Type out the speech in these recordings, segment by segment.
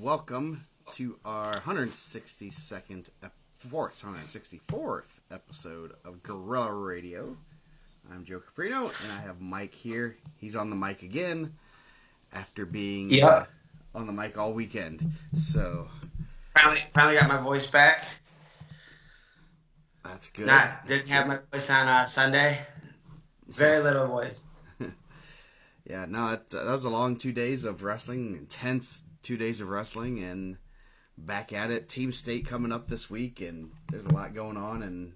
welcome to our 164th episode of Guerrilla Radio. I'm Joe Caprino, and I have Mike here. He's on the mic again after being on the mic all weekend. So finally got my voice back. That's good. Didn't have my voice on Sunday. Very little voice. Yeah, no, that was a long 2 days of wrestling, intense 2 days of wrestling, and back at it. Team State coming up this week, and there's a lot going on, and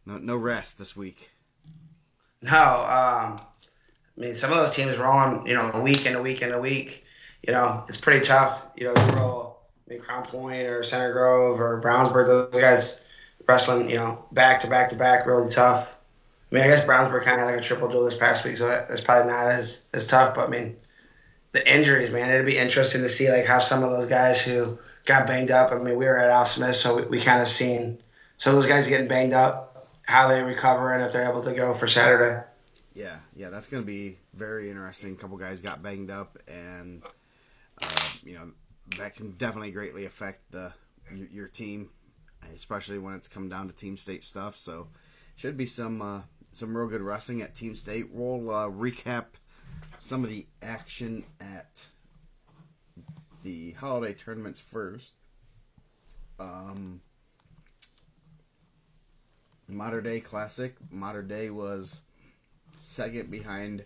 no rest this week. No, I mean, some of those teams rolling, a week and a week and a week. It's pretty tough. You roll Crown Point or Center Grove or Brownsburg, those guys wrestling, back to back to back, really tough. I mean, I guess Brownsburg kind of had like a triple duel this past week, so that's probably not as tough. But, I mean, the injuries, man, it'd be interesting to see like how some of those guys who got banged up, I mean, we were at Al Smith, so we kind of seen some of those guys getting banged up, how they recover, and if they're able to go for Saturday. Yeah, that's going to be very interesting. A couple guys got banged up, and, that can definitely greatly affect your team, especially when it's come down to Team State stuff. So, should be some real good wrestling at Team State. We'll recap some of the action at the holiday tournaments first. Mater Dei Classic. Mater Dei was second behind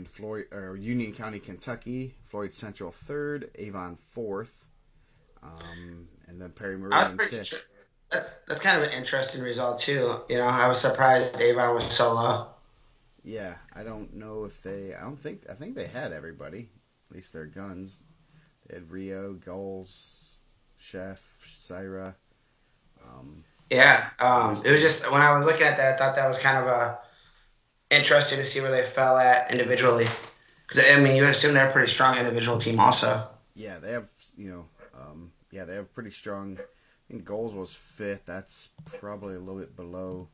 Floyd or Union County, Kentucky. Floyd Central third. Avon fourth. And then Perry Meridian fifth. That's kind of an interesting result too. I was surprised Avon was so low. Yeah, I don't know if I think they had everybody, at least their guns. They had Rio, Goals, Chef, Syra. It was just, when I was looking at that, I thought that was kind of interesting to see where they fell at individually. Because, I mean, you assume they're a pretty strong individual team also. Yeah, they have, they have pretty strong. I think Goals was fifth. That's probably a little bit below.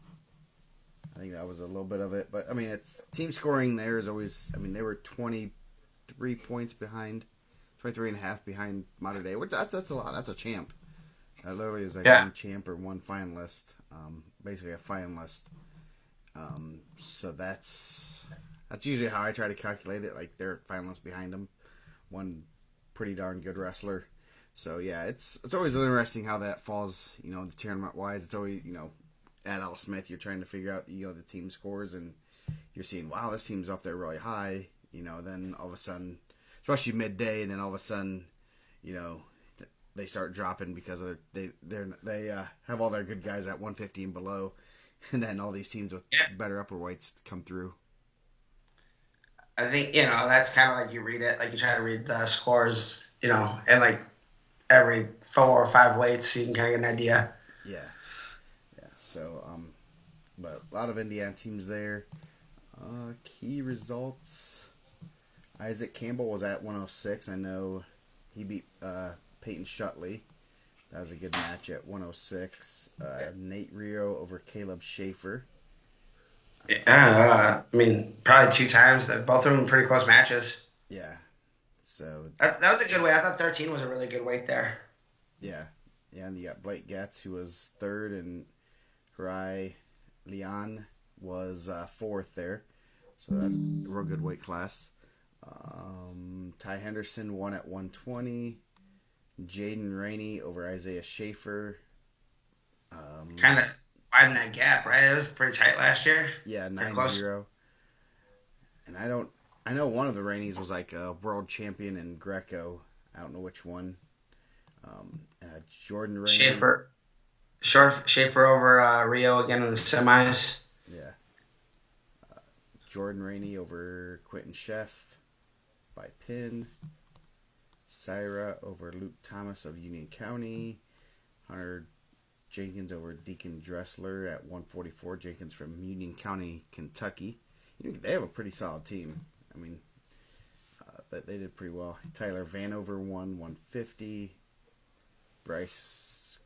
I think that was a little bit of it. But, I mean, it's team scoring there is always, I mean, they were 23 points behind, 23 and a half behind Mater Dei, which that's a lot. That's a champ. That literally is like one champ or one finalist, basically a finalist. So that's usually how I try to calculate it. Like, they're finalists behind them. One pretty darn good wrestler. So, yeah, it's always interesting how that falls, the tournament-wise. It's always, at Al Smith, you're trying to figure out, the team scores, and you're seeing, wow, this team's up there really high. Then all of a sudden, especially midday, and then all of a sudden, they start dropping because of they have all their good guys at 150 and below, and then all these teams with better upper weights come through. I think, that's kind of like you read it, like you try to read the scores, and like every 4 or 5 weights, so you can kind of get an idea. Yeah. So, but a lot of Indiana teams there. Key results. Isaac Campbell was at 106. I know he beat Peyton Shutley. That was a good match at 106. Nate Rio over Caleb Schaefer. Yeah, I mean, probably 2 times. Both of them pretty close matches. Yeah. So that was a good weight. I thought 13 was a really good weight there. Yeah, and you got Blake Getz, who was third, and Harai Leon was fourth there. So that's a real good weight class. Ty Henderson won at 120. Jaden Rainey over Isaiah Schaefer. Kind of widen that gap, right? It was pretty tight last year. Yeah, 9-0. And I know one of the Rainies was like a world champion in Greco. I don't know which one. Jordan Rainey. Schaefer over Rio again in the semis. Yeah. Jordan Rainey over Quentin Sheff by pin. Syra over Luke Thomas of Union County. Hunter Jenkins over Deacon Dressler at 144. Jenkins from Union County, Kentucky. They have a pretty solid team. I mean, they did pretty well. Tyler Vanover won 150. Bryce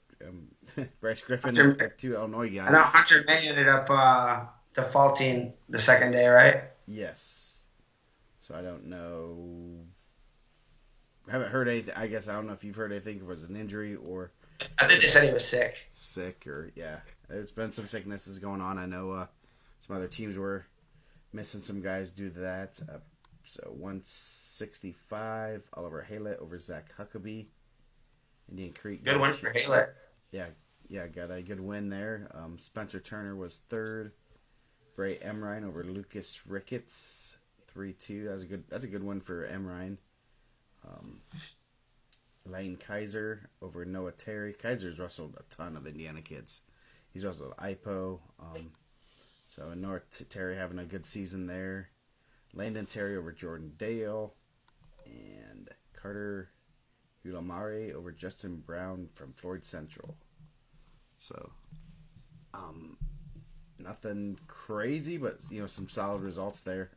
Griffin, two Illinois guys. I know Hunter May ended up defaulting the second day, right? Yes. So I don't know haven't heard anything. I guess I don't know if you've heard anything if it was an injury or I think they said he was sick. sick or yeah. There's been some sicknesses going on. I know some other teams were missing some guys due to that. So 165, Oliver Haylett over Zach Huckabee. Indian Creek. Good one for Haylett. Yeah, got a good win there. Spencer Turner was third. Bray Emrine over Lucas Ricketts, 3-2. That's a good win for Emrine. Lane Kaiser over Noah Terry. Kaiser's wrestled a ton of Indiana kids. He's wrestled IPO. So Noah Terry having a good season there. Landon Terry over Jordan Dale. And Carter Ulamare over Justin Brown from Floyd Central. So, nothing crazy, but some solid results there.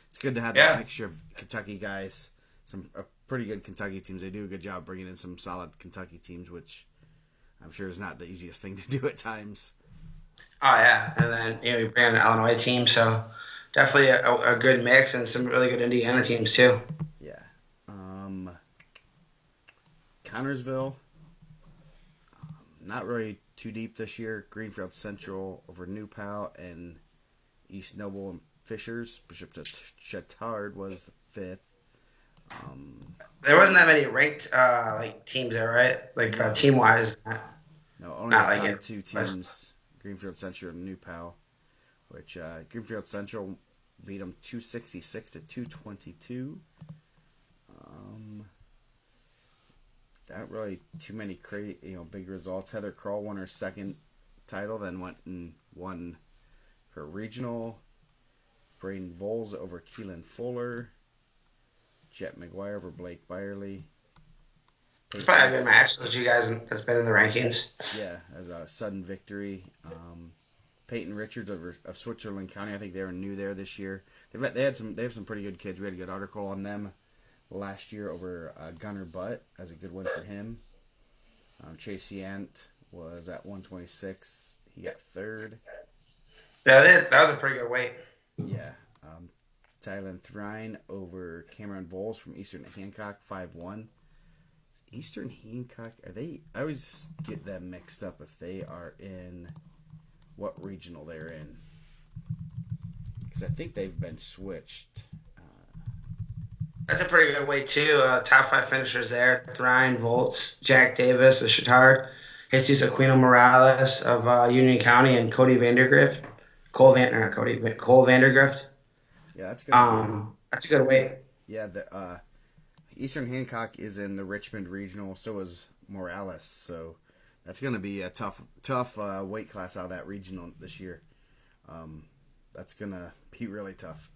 It's good to have that mixture of Kentucky guys, some pretty good Kentucky teams. They do a good job bringing in some solid Kentucky teams, which I'm sure is not the easiest thing to do at times. Oh yeah, and then you bring in an Illinois team, so definitely a good mix and some really good Indiana teams too. Yeah, Connorsville. Not really too deep this year. Greenfield Central over New Pal and East Noble and Fishers. Bishop Chatard was fifth. There wasn't that many ranked teams there, right? Team wise. No, only not like two teams. Greenfield Central and New Pal, which Greenfield Central beat them 266 to 222. Not really too many big results. Heather Kroll won her second title, then went and won her regional. Braden Voles over Keelan Fuller. Jet McGuire over Blake Byerly. It's probably a good match that you guys that's been in the rankings. Yeah, as a sudden victory. Peyton Richards of Switzerland County. I think they were new there this year. They have some pretty good kids. We had a good article on them last year over Gunnar Butt as a good win for him. Chase Yant was at 126. He got third. Yeah, that was a pretty good weight. Yeah. Tylen Thrine over Cameron Voles from Eastern Hancock, 5-1. Eastern Hancock, are they? I always get them mixed up if they are in what regional they're in. Because I think they've been switched. That's a pretty good weight, too. Top 5 finishers there. Thrine, Volts, Jack Davis of Chatard, Jesus Aquino Morales of Union County, and Cody Vandergrift. Cole Vandergrift. Yeah, that's good. That's a good weight. Yeah, the Eastern Hancock is in the Richmond Regional, so is Morales. So that's going to be a tough weight class out of that regional this year. That's going to be really tough.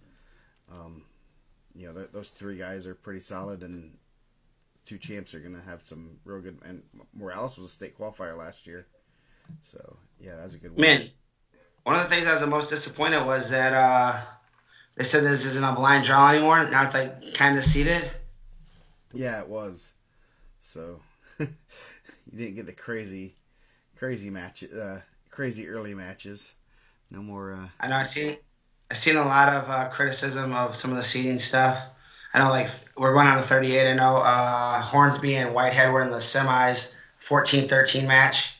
Those three guys are pretty solid, and two champs are going to have some real good. And Morales was a state qualifier last year, so yeah, that's a good one. Man, one of the things I was the most disappointed was that they said this isn't a blind draw anymore. Now it's kind of seeded. Yeah, it was. So you didn't get the crazy match, crazy early matches. No more. I know. I've seen a lot of criticism of some of the seeding stuff. I know, we're going on to 38. I know Hornsby and Whitehead were in the semis, 14-13 match.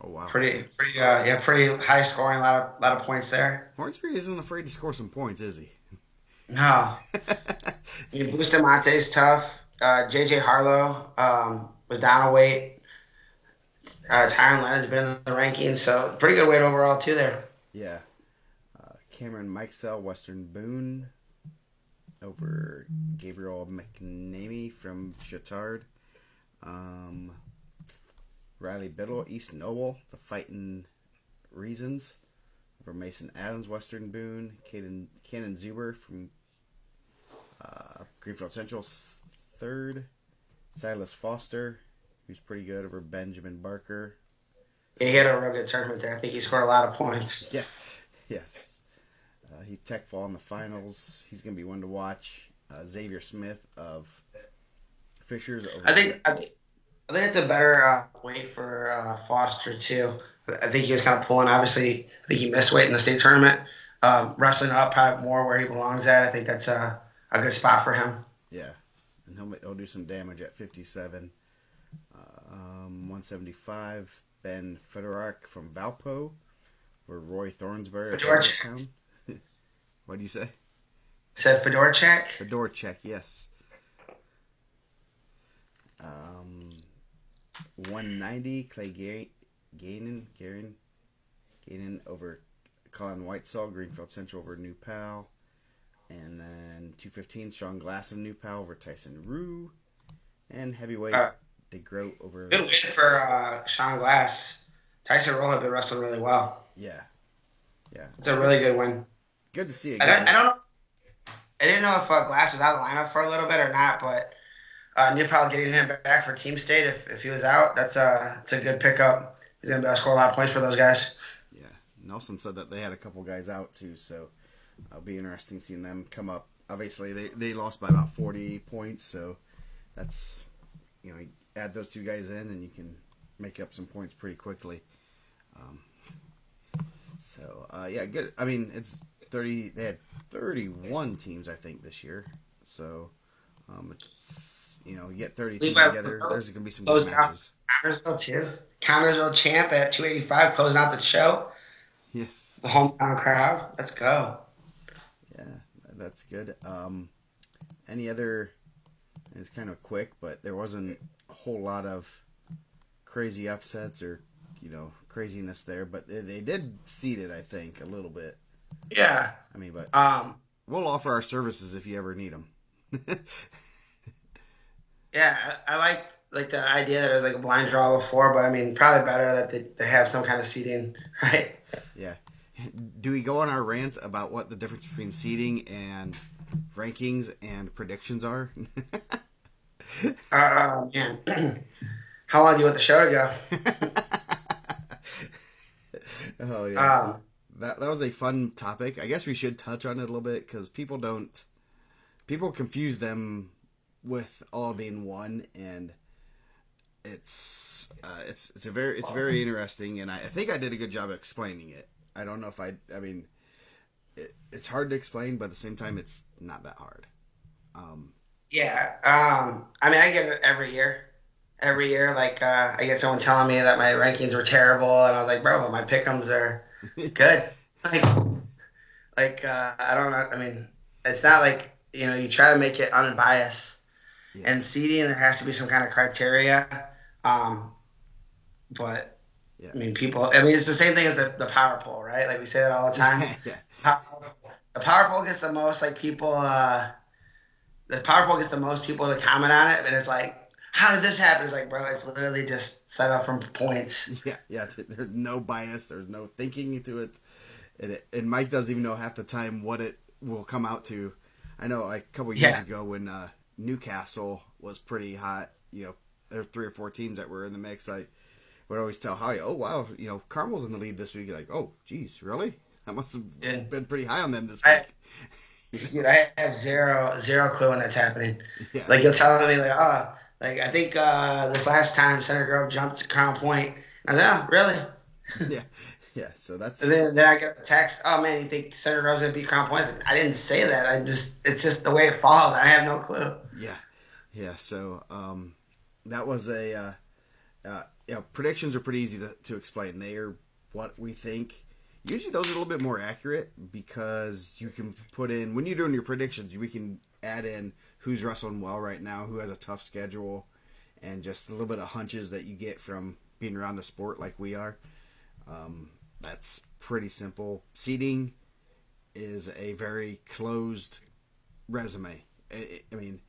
Oh wow! Pretty high scoring. A lot of points there. Hornsby isn't afraid to score some points, is he? No. Bustamante's tough. JJ Harlow was down a weight. Tyron Lennon's been in the rankings, so pretty good weight overall too there. Yeah. Cameron Mikesell, Western Boone, over Gabriel McNamee from Chatard. Riley Biddle, East Noble, the Fighting Reasons, over Mason Adams, Western Boone. Cannon Zuber from Greenfield Central, third. Silas Foster, who's pretty good, over Benjamin Barker. Yeah, he had a real good tournament there. I think he scored a lot of points. Yeah, yes. He tech fall in the finals. He's going to be one to watch. Xavier Smith of Fishers. I think it's a better weight for Foster too. I think he was kind of pulling. Obviously, I think he missed weight in the state tournament. Wrestling up probably more where he belongs at. I think that's a good spot for him. Yeah, and he'll do some damage at 57. 175, Ben Fedorak from Valpo for Roy Thornsbury at Fedorchak. Hagerstown. What do you say? Said Fedorchak. Fedorchak, yes. 190, Clay Gainan over Colin Whitesall, Greenfield Central over New Pal. And then 215, Sean Glass of New Pal over Tyson Rue. And heavyweight, DeGroat over... Good win for Sean Glass. Tyson Rue had been wrestling really well. Yeah. It's a really good win. Good to see it. I don't know. I didn't know if Glass was out of the lineup for a little bit or not, but New Pal getting him back for Team State if he was out, it's a good pickup. He's going to be able to score a lot of points for those guys. Yeah. Nelson said that they had a couple guys out too, so it'll be interesting seeing them come up. Obviously, they lost by about 40 points, so that's, you add those two guys in and you can make up some points pretty quickly. Yeah, good. I mean, it's 30. They had 31 teams, I think, this year. So, it's, you get 30 teams together. There's going to be some good matches. Connersville, too. Connersville champ at 285, closing out the show. Yes. The hometown crowd. Let's go. Yeah, that's good. Any other... It's kind of quick, but there wasn't a whole lot of crazy upsets or, craziness there. But they did seed it, I think, a little bit. Yeah. I mean, but we'll offer our services if you ever need them. Yeah, I like the idea that it was like a blind draw before, but I mean, probably better that they have some kind of seeding, right? Yeah. Do we go on our rant about what the difference between seeding and rankings and predictions are? Man. How long do you want the show to go? Oh, yeah. That was a fun topic. I guess we should touch on it a little bit because people confuse them with all being one, and it's very interesting, and I think I did a good job of explaining it. I don't know if it's hard to explain, but at the same time, it's not that hard. Yeah. I mean, I get it every year. Every year, like, I get someone telling me that my rankings were terrible, and I was like, bro, but my pick'ems are good. I don't know. I mean, it's not like, you try to make it unbiased. Yeah. And seeding, there has to be some kind of criteria. But, yeah. I mean, it's the same thing as the power poll, right? Like, we say that all the time. Yeah. The power poll gets the most, people, the power poll gets the most people to comment on it, and it's like, how did this happen? It's like, bro, it's literally just set up from points. Yeah. There's no bias. There's no thinking into it. And Mike doesn't even know half the time what it will come out to. I know, like, a couple years ago when Newcastle was pretty hot, there were 3 or 4 teams that were in the mix. I would always tell Howie, oh, wow, Carmel's in the lead this week. You're like, oh, geez, really? I must have been pretty high on them this week. Dude, I have zero clue when that's happening. Yeah. Like, you'll tell me, I think this last time Center Grove jumped to Crown Point. I was like, oh, really? Yeah. So that's. And then I get the text. Oh man, you think Center Grove's gonna beat Crown Point? I didn't say that. It's just the way it falls. I have no clue. Yeah. So that was predictions are pretty easy to explain. They are what we think. Usually those are a little bit more accurate because you can put in when you're doing your predictions. We can add in who's wrestling well right now, who has a tough schedule, and just a little bit of hunches that you get from being around the sport like we are. That's pretty simple. Seeding is a very closed resume. I mean,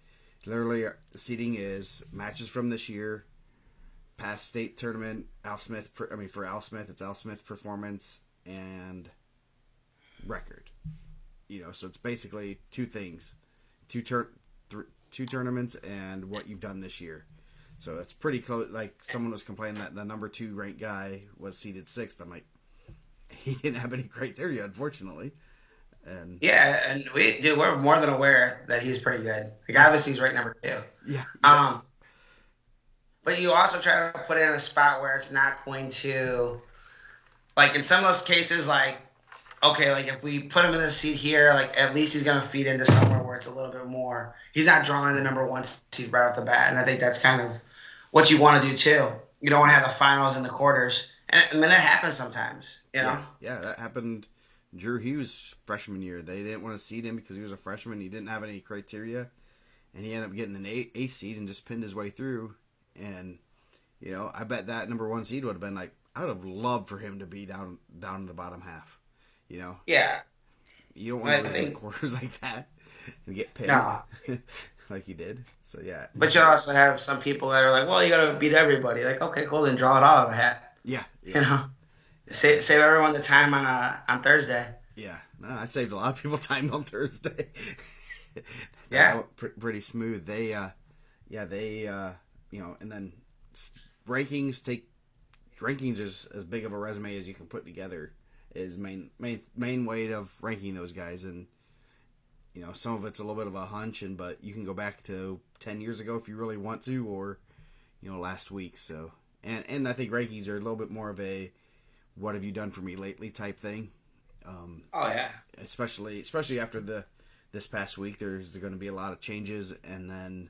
literally, seeding is matches from this year, past state tournament, for Al Smith, it's Al Smith performance and record. So it's basically 2 things. Two tournaments and what you've done this year. So it's pretty close. Like, someone was complaining that the number 2 ranked guy was seeded 6th. I'm like, he didn't have any criteria, unfortunately. And we're more than aware that he's pretty good. Like, obviously he's ranked number 2. Yeah. But you also try to put it in a spot where it's not going to, like, in some of those cases, like, okay, like if we put him in the seat here, like at least he's gonna feed into somewhere where it's a little bit more. He's not drawing the number one seed right off the bat, and I think that's kind of what you want to do too. You don't want to Yeah, have the finals and the quarters, and I mean that happens sometimes, you yeah, know. yeah. That happened. Drew Hughes freshman year, they didn't want to seed him because he was a freshman. He didn't have any criteria, and he ended up getting an eighth seed and just pinned his way through. And I bet that number one seed would have been like, I would have loved for him to be down in the bottom half. You know, Yeah, you don't want I to lose in think quarters like that and get pinned no, like he did. So yeah, but you also have some people that are like, well, you got to beat everybody. Like, okay, cool, then draw it all out of a hat. yeah, You yeah, know, yeah, save everyone the time on Thursday. yeah. No, I saved a lot of people time on Thursday. That Yeah, went pretty smooth. And then rankings is as big of a resume as you can put together. Is main way of ranking those guys, and some of it's a little bit of a hunch, but you can go back to 10 years ago if you really want to, or last week. So and I think rankings are a little bit more of a what have you done for me lately type thing. oh yeah, Especially after this past week, there's going to be a lot of changes, and then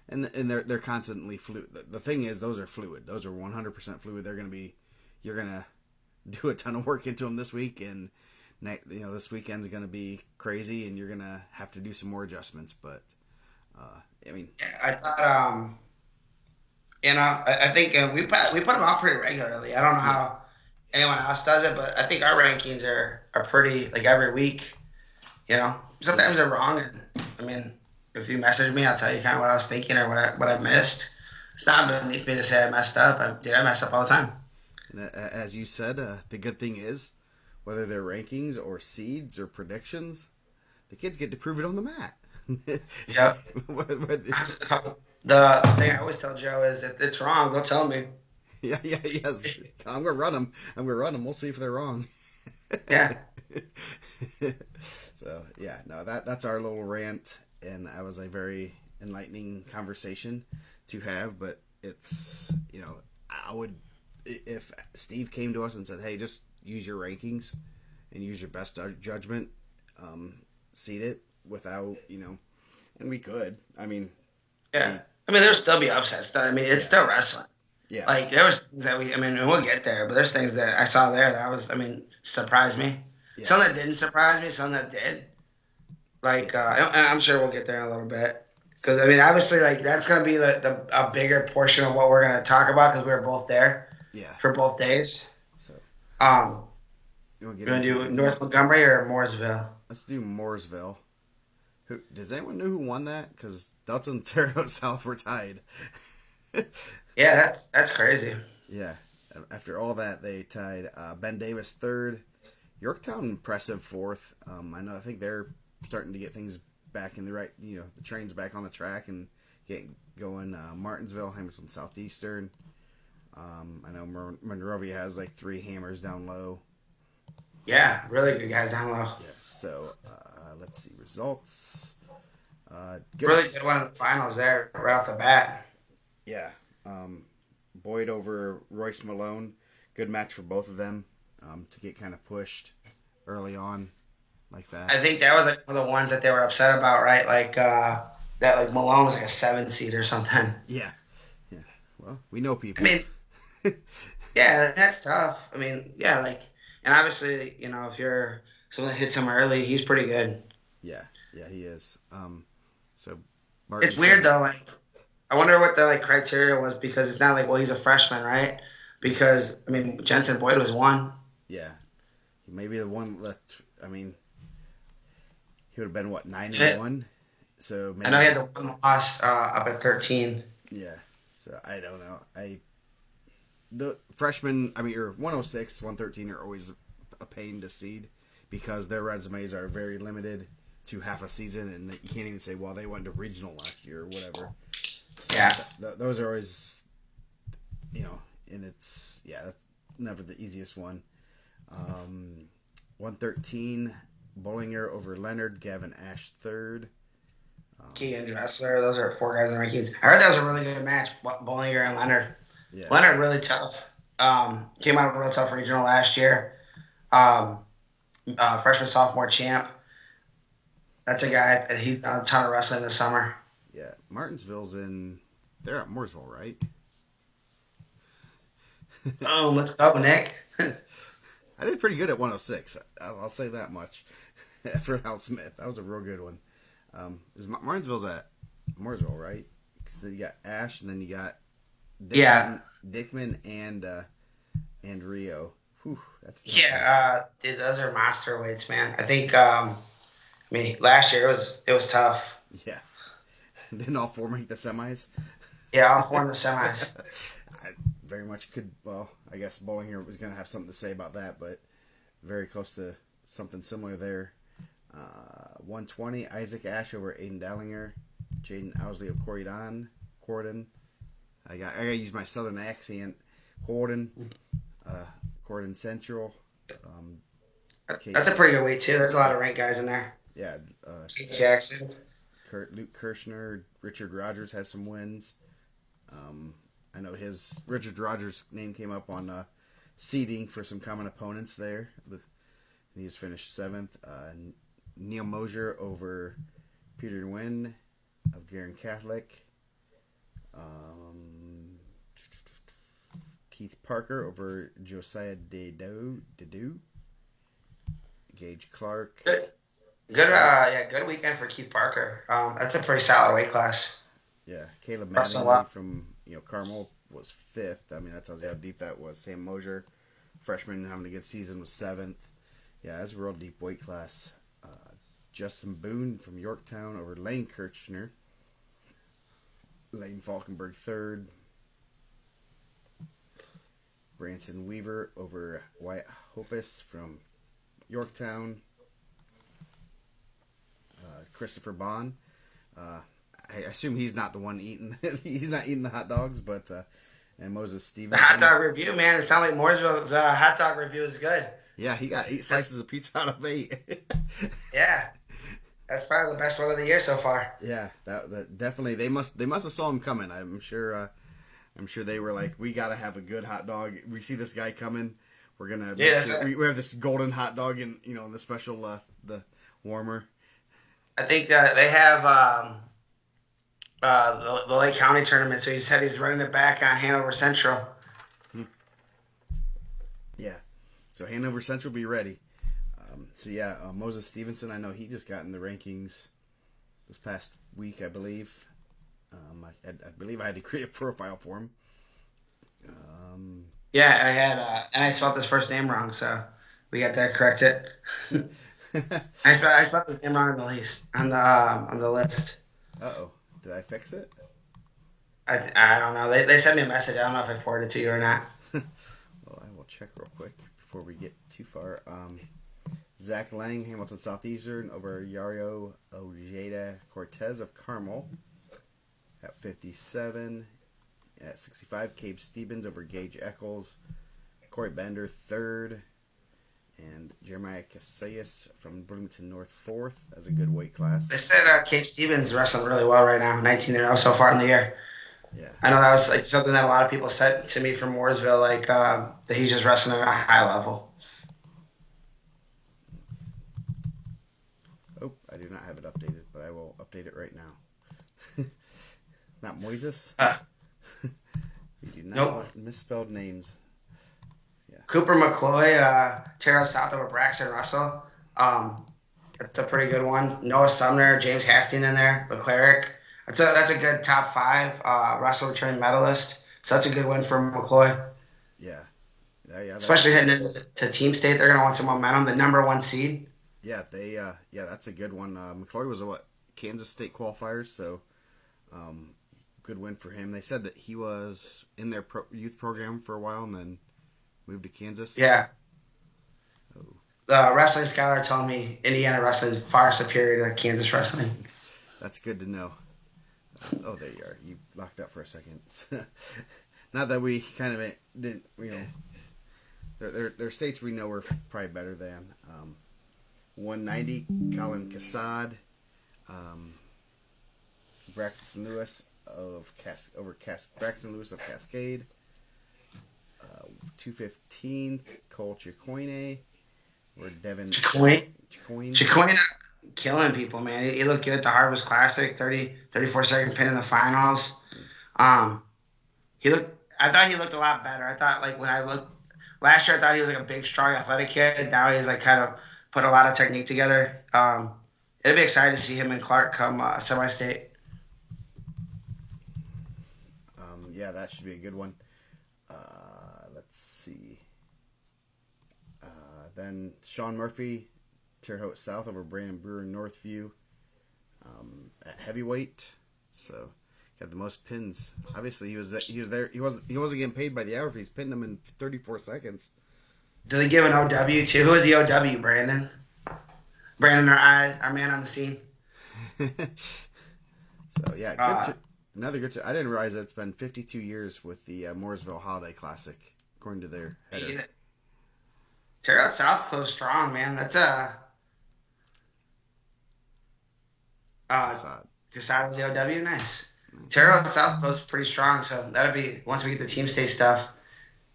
and they're constantly fluid. The thing is, those are fluid. Those are 100% fluid. You're gonna do a ton of work into them this week, and this weekend's gonna be crazy, and you're gonna have to do some more adjustments. But I mean, yeah. I thought I think we put them out pretty regularly. I don't know yeah, how anyone else does it, but I think our rankings are pretty like every week. yeah, Sometimes they're wrong, and I mean, if you message me, I'll tell you kind of what I was thinking or what I missed. It's not beneath me to say I messed up. I mess up all the time. and as you said, the good thing is whether they're rankings or seeds or predictions, the kids get to prove it on the mat. Yep. The thing I always tell Joe is if it's wrong, go tell me. Yeah, yeah, yes. I'm gonna run them. We'll see if they're wrong. Yeah. So yeah, no, that's our little rant, and that was a very enlightening conversation to have. But it's I would if Steve came to us and said, "Hey, just use your rankings and use your best judgment, seed it without and we could. I mean, Yeah. I mean, there'll still be upsets. I mean, it's yeah, still wrestling. yeah, Like there was things that and we'll get there, but there's things that I saw there that surprised me. yeah, Some that didn't surprise me, some that did. yeah, Like I'm sure we'll get there in a little bit. Because I mean, obviously, like that's gonna be a bigger portion of what we're gonna talk about because we were both there yeah. for both days. So Um, you want to you get gonna into do it? North Montgomery or Mooresville? Let's do Mooresville. Does anyone know who won that? Because Delta and Terre Haute South were tied. Yeah, that's crazy. Yeah. After all that, they tied Ben Davis third. Yorktown impressive fourth. I think they're starting to get things back in the right. The train's back on the track and get going. Martinsville, Hamilton Southeastern. I know Monrovia has like 3 hammers down low. Yeah, really good guys down low. Yeah. So let's see results. Good. Really good one in the finals there right off the bat. Yeah. Boyd over Royce Malone. Good match for both of them to get kind of pushed early on like that. I think that was like one of the ones that they were upset about, right? Like that, like Malone was like a 7 seed or something. Yeah. Yeah. Well, we know I people. mean, yeah, that's tough. I mean, yeah, like, and obviously, if you're someone that hits him early, he's pretty good. Yeah. Yeah, he is. So It's weird though. Like, I wonder what the like criteria was because it's not like, well, he's a freshman, right? Because I mean, Jensen Boyd was 1. Yeah. Maybe the one left. I mean, he would have been what 9-1. So maybe I know he had the one loss up at 13. Yeah. So I don't know. The freshmen, or 106, 113 are always a pain to seed because their resumes are very limited to half a season, and you can't even say, well, they went to regional last year or whatever. So Yeah. Those are always, and that's never the easiest one. 113, Bollinger over Leonard, Gavin Ash third. Keegan Dressler, those are 4 guys in the rankings. I heard that was a really good match, Bollinger and Leonard. Yeah. Leonard really tough. Came out of a real tough regional last year. freshman sophomore champ. That's a guy that he's done a ton of wrestling this summer. Yeah, Martinsville's in. They're at Mooresville, right? Oh, let's go, Nick. I did pretty good at 106. I'll say that much for Al Smith. That was a real good one. Martinsville's at Mooresville, right? Because you got Ash, and then you got Yeah, Dickman and Rio. Whew, that's tough. yeah, dude, those are monster weights, man. I think, I mean, last year it was tough. Yeah. Didn't all four make the semis? Yeah, all four in the semis. I very much could. Well, I guess Bowling here was going to have something to say about that, but very close to something similar there. 120, Isaac Ash over Aiden Dallinger, Jaden Owsley of Corden. I got to use my southern accent. Corden, Corden Central. That's a pretty good weight too. There's a lot of ranked guys in there. Yeah, Keith Jackson. Luke Kirshner, Richard Rogers has some wins. I know Richard Rogers' name came up on seeding for some common opponents there. He was finished 7th. Neil Mosier over Peter Nguyen of Garen Catholic. Keith Parker over Josiah Dedu. Gage Clark. Good weekend for Keith Parker. That's a pretty solid weight class. Yeah, Caleb Wrestled Mattingly well. from Carmel was 5th. I mean, that tells you how deep that was. Sam Mosier, freshman, having a good season, was 7th. Yeah, that's a real deep weight class. Justin Boone from Yorktown over Lane Kirchner. Lane Falkenberg 3rd. Branson Weaver over Wyatt Hopus from Yorktown. Christopher Bond. I assume he's not the one eating. He's not eating the hot dogs, but and Moses The Stevenson. hot dog review, man. It sounds like Mooresville's hot dog review is good. Yeah, he got 8 slices of pizza out of 8. Yeah, that's probably the best one of the year so far. Yeah, that definitely they must have saw him coming. I'm sure they were like, we got to have a good hot dog. We see this guy coming. We're gonna we have this golden hot dog in in the special the warmer. I think that they have the Lake County tournament, so he said he's running it back on Hanover Central. Yeah, so Hanover Central be ready. Moses Stevenson, I know he just got in the rankings this past week, I believe. I believe I had to create a profile for him. Yeah, I had, and I spelled his first name wrong, so we got that corrected. I spelled his name wrong on the list. Uh-oh. Did I fix it? I don't know. They sent me a message. I don't know if I forwarded it to you or not. Well, I will check real quick before we get too far. Zach Lang, Hamilton Southeastern, over Yario Ojeda Cortez of Carmel at 57. At 65, Cabe Stevens over Gage Eccles. Corey Bender, 3rd. And Jeremiah Casillas from Bloomington North, 4th. That's a good weight class. They said Cape Stevens wrestling really well right now, 19-0 so far in the year. Yeah. I know that was like something that a lot of people said to me from Mooresville, like that he's just wrestling at a high level. Oh, I do not have it updated, but I will update it right now. Not Moises? You do not Nope. misspelled names. Yeah. Cooper McCloy, Terrell South over Braxton Russell. That's a pretty good one. Noah Sumner, James Hastings in there, Leclerc. That's a good top 5 Russell returning medalist. So that's a good win for McCloy. Yeah. Especially heading into Team State, they're going to want some momentum. The number 1 seed. Yeah, that's a good one. McCloy was Kansas State qualifiers, so good win for him. They said that he was in their youth program for a while and then moved to Kansas. Yeah. Oh. The wrestling scholar told me Indiana wrestling is far superior to Kansas wrestling. That's good to know. Oh, there you are. You locked up for a second. Not that we kind of didn't, they're states we know are probably better than. 190, Colin Cassad, Braxton Lewis of Braxton Lewis of Cascade. 215, Cole Chicoine. over Devin Chicoine. Chicoine. Chicoine killing people, man. He looked good at the Harvest Classic, 34-second pin in the finals. Um, he looked. I thought he looked a lot better. I thought like when I looked last year, I thought he was like a big, strong, athletic kid. Now he's like kind of put a lot of technique together. It'll be exciting to see him and Clark come semi-state. Yeah, that should be a good one. Let's see. Then Sean Murphy, Terre Haute South over Brandon Brewer Northview at heavyweight. So got the most pins. Obviously, he was there. He wasn't getting paid by the hour if he's pinning them in 34 seconds. Do they give an OW too? Who is the OW, Brandon? Brandon, our man on the scene. So yeah, another good. I didn't realize that it's been 52 years with the Mooresville Holiday Classic, according to their header. Terre Haute South close strong, man. That's Casada's the OW, nice. Terre Haute South close pretty strong, so that'll be once we get the team state stuff.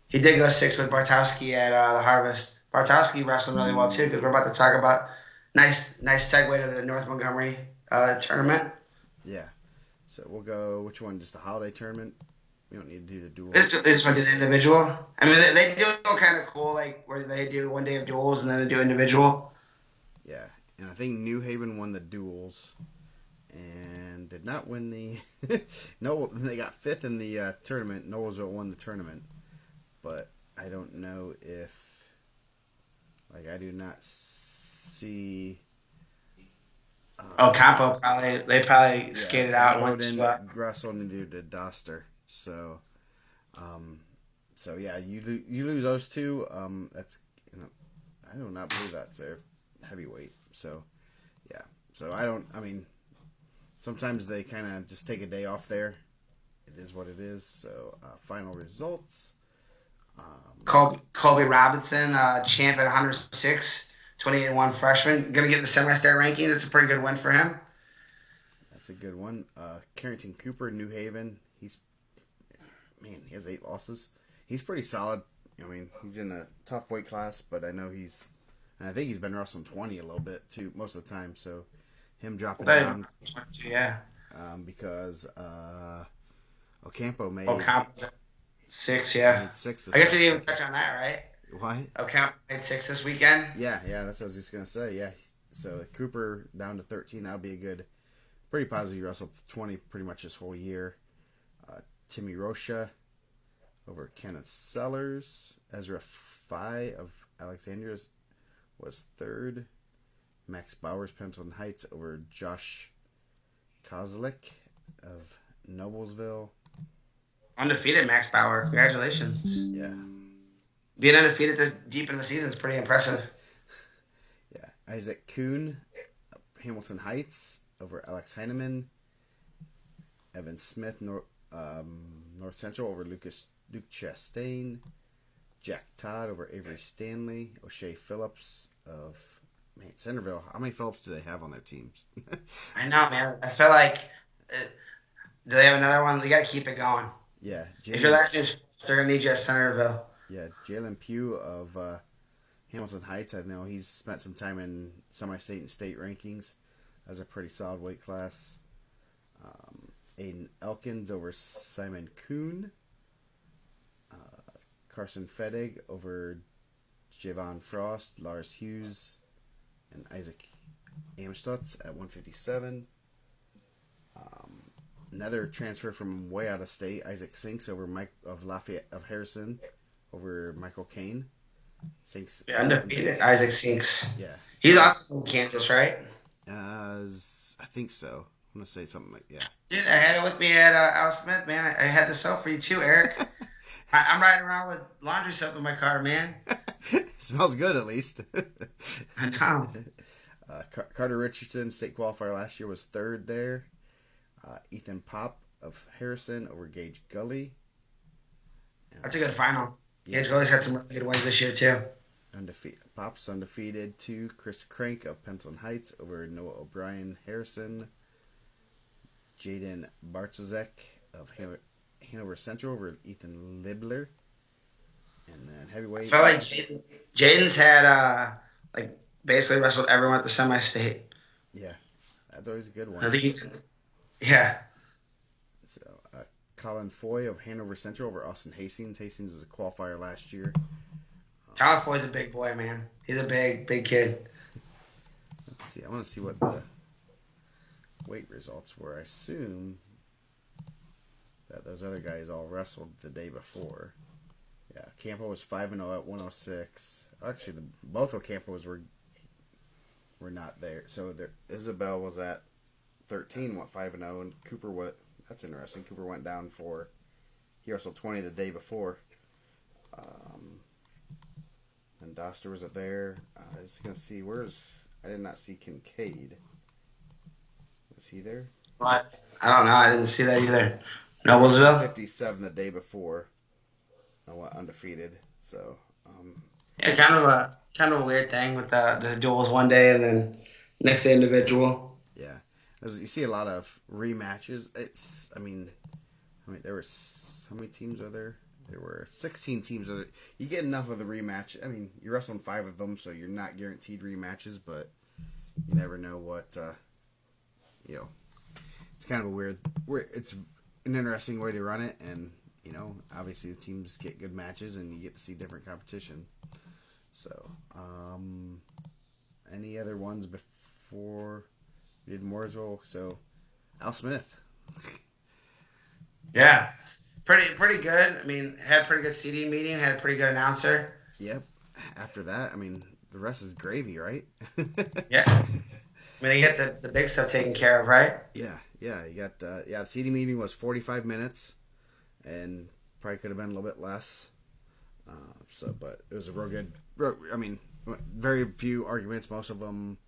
He did go 6 with Bartowski at the Harvest. Bartowski wrestled really well too, because we're about to talk about nice segue to the North Montgomery tournament. Yeah. So we'll go. Which one? Just the holiday tournament. We don't need to do the duel. They just want to do the individual. I mean, they do it kind of cool, like where they do one day of duels and then they do individual. Yeah, and I think New Haven won the duels and did not win the. No, they got 5th in the tournament. Noblesville won the tournament, but I don't know if, like, I do not see. Campo probably skated out once. Wrestled neither did Doster. So, yeah, you lose those two. That's I do not believe that's their heavyweight. So, yeah. So I mean, sometimes they kind of just take a day off there. It is what it is. So, final results. Colby Robinson, champ at 106, 28-1 freshman, gonna get the semi-star ranking. That's a pretty good win for him. That's a good one. Carrington Cooper, New Haven. He has 8 losses. He's pretty solid. I mean, he's in a tough weight class, but I know I think he's been wrestling 20 a little bit too most of the time. So him dropping down, yeah. Because Ocampo made 6, yeah. Made 6. I guess we didn't even touch on that, right? What? Ocampo made 6 this weekend. Yeah, that's what I was just gonna say. Yeah, so Cooper down to 13. That'll be a good, pretty positive. He wrestled 20 pretty much this whole year. Timmy Rocha over Kenneth Sellers. Ezra Fye of Alexandria was 3rd. Max Bowers, Pendleton Heights over Josh Kozlik of Noblesville. Undefeated Max Bauer. Congratulations. Yeah. Being undefeated this deep in the season is pretty impressive. Yeah. Isaac Kuhn, Hamilton Heights over Alex Heineman. Evan Smith, North Central over Luke Chastain. Jack Todd over Avery Stanley. O'Shea Phillips of Centerville. How many Phillips do they have on their teams? I know, man. I feel like do they have another one? They got to keep it going. Yeah. If your last name's Phillips, they're going to need you at Centerville. Yeah, Jalen Pugh of Hamilton Heights. I know he's spent some time in semi-state and state rankings. That's a pretty solid weight class. Aiden Elkins over Simon Kuhn. Carson Fedig over Javon Frost, Lars Hughes, and Isaac Amstutz at 157. Another transfer from way out of state, Isaac Sinks over Mike of Lafayette of Harrison over Michael Kane. Sinks. Yeah, undefeated. Isaac Sinks. Yeah. He's also from Kansas, right? I think so. I'm going to say something like, yeah. Dude, I had it with me at Al Smith, man. I had the soap for you too, Eric. I'm riding around with laundry soap in my car, man. Smells good, at least. I know. Carter Richardson, state qualifier last year, was 3rd there. Ethan Pop of Harrison over Gage Gully. That's a good final. Yeah. Gage Gully's had some really good ones this year, too. Pop's undefeated, too. Chris Crank of Pendleton Heights over Noah O'Brien Harrison. Jaden Bartzazek of Hanover Central over Ethan Libler. And then heavyweight. I feel like Jaden's had like basically wrestled everyone at the semi-state. Yeah, that's always a good I one. think yeah. So, Colin Foy of Hanover Central over Austin Hastings. Hastings was a qualifier last year. California's a big boy, man. He's a big kid. Let's see. I want to see what the weight results were. I assume that those other guys all wrestled the day before. Yeah, Campo was 5-0 at 106. Actually, both of Campos were not there. So Isabel was at 13, went 5-0, and Cooper what? That's interesting. Cooper went down for he wrestled 20 the day before. Um, and Doster was up there. I was gonna see I did not see Kincaid. Was he there? What? I don't know. I didn't see that either. He wrestled Noblesville. 57 the day before. I went undefeated. So Yeah, kind of a weird thing with the duels one day and then next day individual. yeah, you see a lot of rematches. There were how many teams are there? There were 16 teams. You get enough of the rematch. I mean, you're wrestling 5 of them, so you're not guaranteed rematches, but you never know what. It's kind of a weird. It's an interesting way to run it, and obviously the teams get good matches, and you get to see different competition. So, any other ones before we did Mooresville? So, Al Smith. Yeah, pretty good. I mean, had a pretty good CD meeting. Had a pretty good announcer. Yep. After that, the rest is gravy, right? Yeah. I mean, they get the big stuff taken care of, right? Yeah. You got the CD meeting was 45 minutes, and probably could have been a little bit less. But it was a real good. Very few arguments. Most of them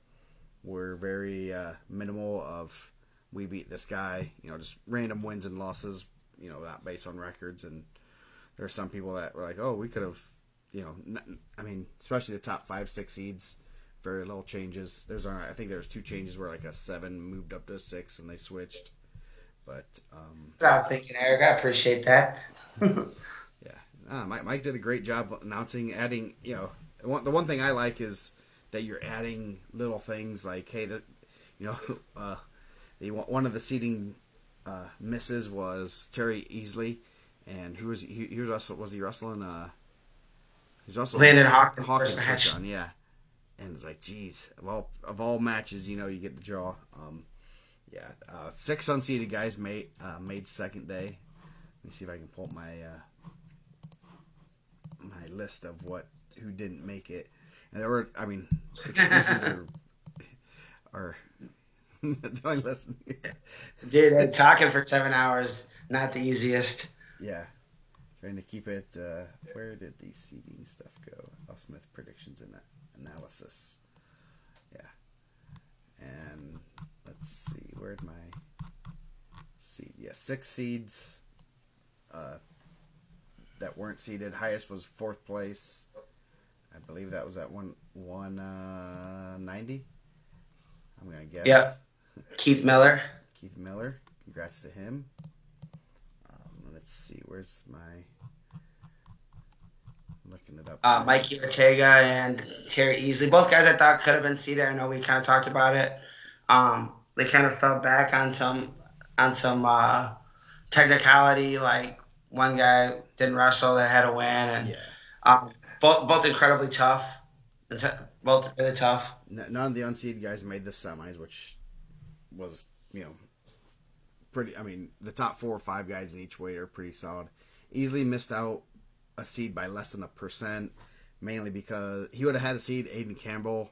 were very minimal. Of we beat this guy. Just random wins and losses. Not based on records. And there are some people that were like, "Oh, we could have." Especially the top 5-6 seeds. Very little changes. I think there's 2 changes where like a 7 moved up to a 6 and they switched. But That's what I was thinking, Eric. I appreciate that. yeah, Mike did a great job announcing, adding. The one thing I like is that you're adding little things like, hey, one of the seating misses was Terry Easley, and who was he was he wrestling? He was also Landon Hawkins Hawkins first match. on, yeah. And it's like, geez, well, of all matches, you get the draw. 6 unseeded guys made second day. Let me see if I can pull up my my list of who didn't make it. And there were, excuses are do I listen? Dude, talking for 7 hours, not the easiest. Yeah, trying to keep it. Where did the seeding stuff go? Al Smith predictions and analysis. Yeah, and let's see, where'd my seed? Yeah, 6 seeds that weren't seeded. Highest was 4th place. I believe that was at 190. I'm gonna guess. Yeah. Keith Miller. Keith Miller. Congrats to him. Let's see. Where's my? I'm looking it up. Mikey Ortega and Terry Easley. Both guys I thought could have been seated. I know we kind of talked about it. They kind of fell back on some technicality. Like one guy didn't wrestle that had a win, and both incredibly tough. Both really tough. None of the unseeded guys made the semis, which was pretty. The top 4 or 5 guys in each weight are pretty solid. Easily missed out a seed by less than 1%, mainly because he would have had a seed. Aiden Campbell.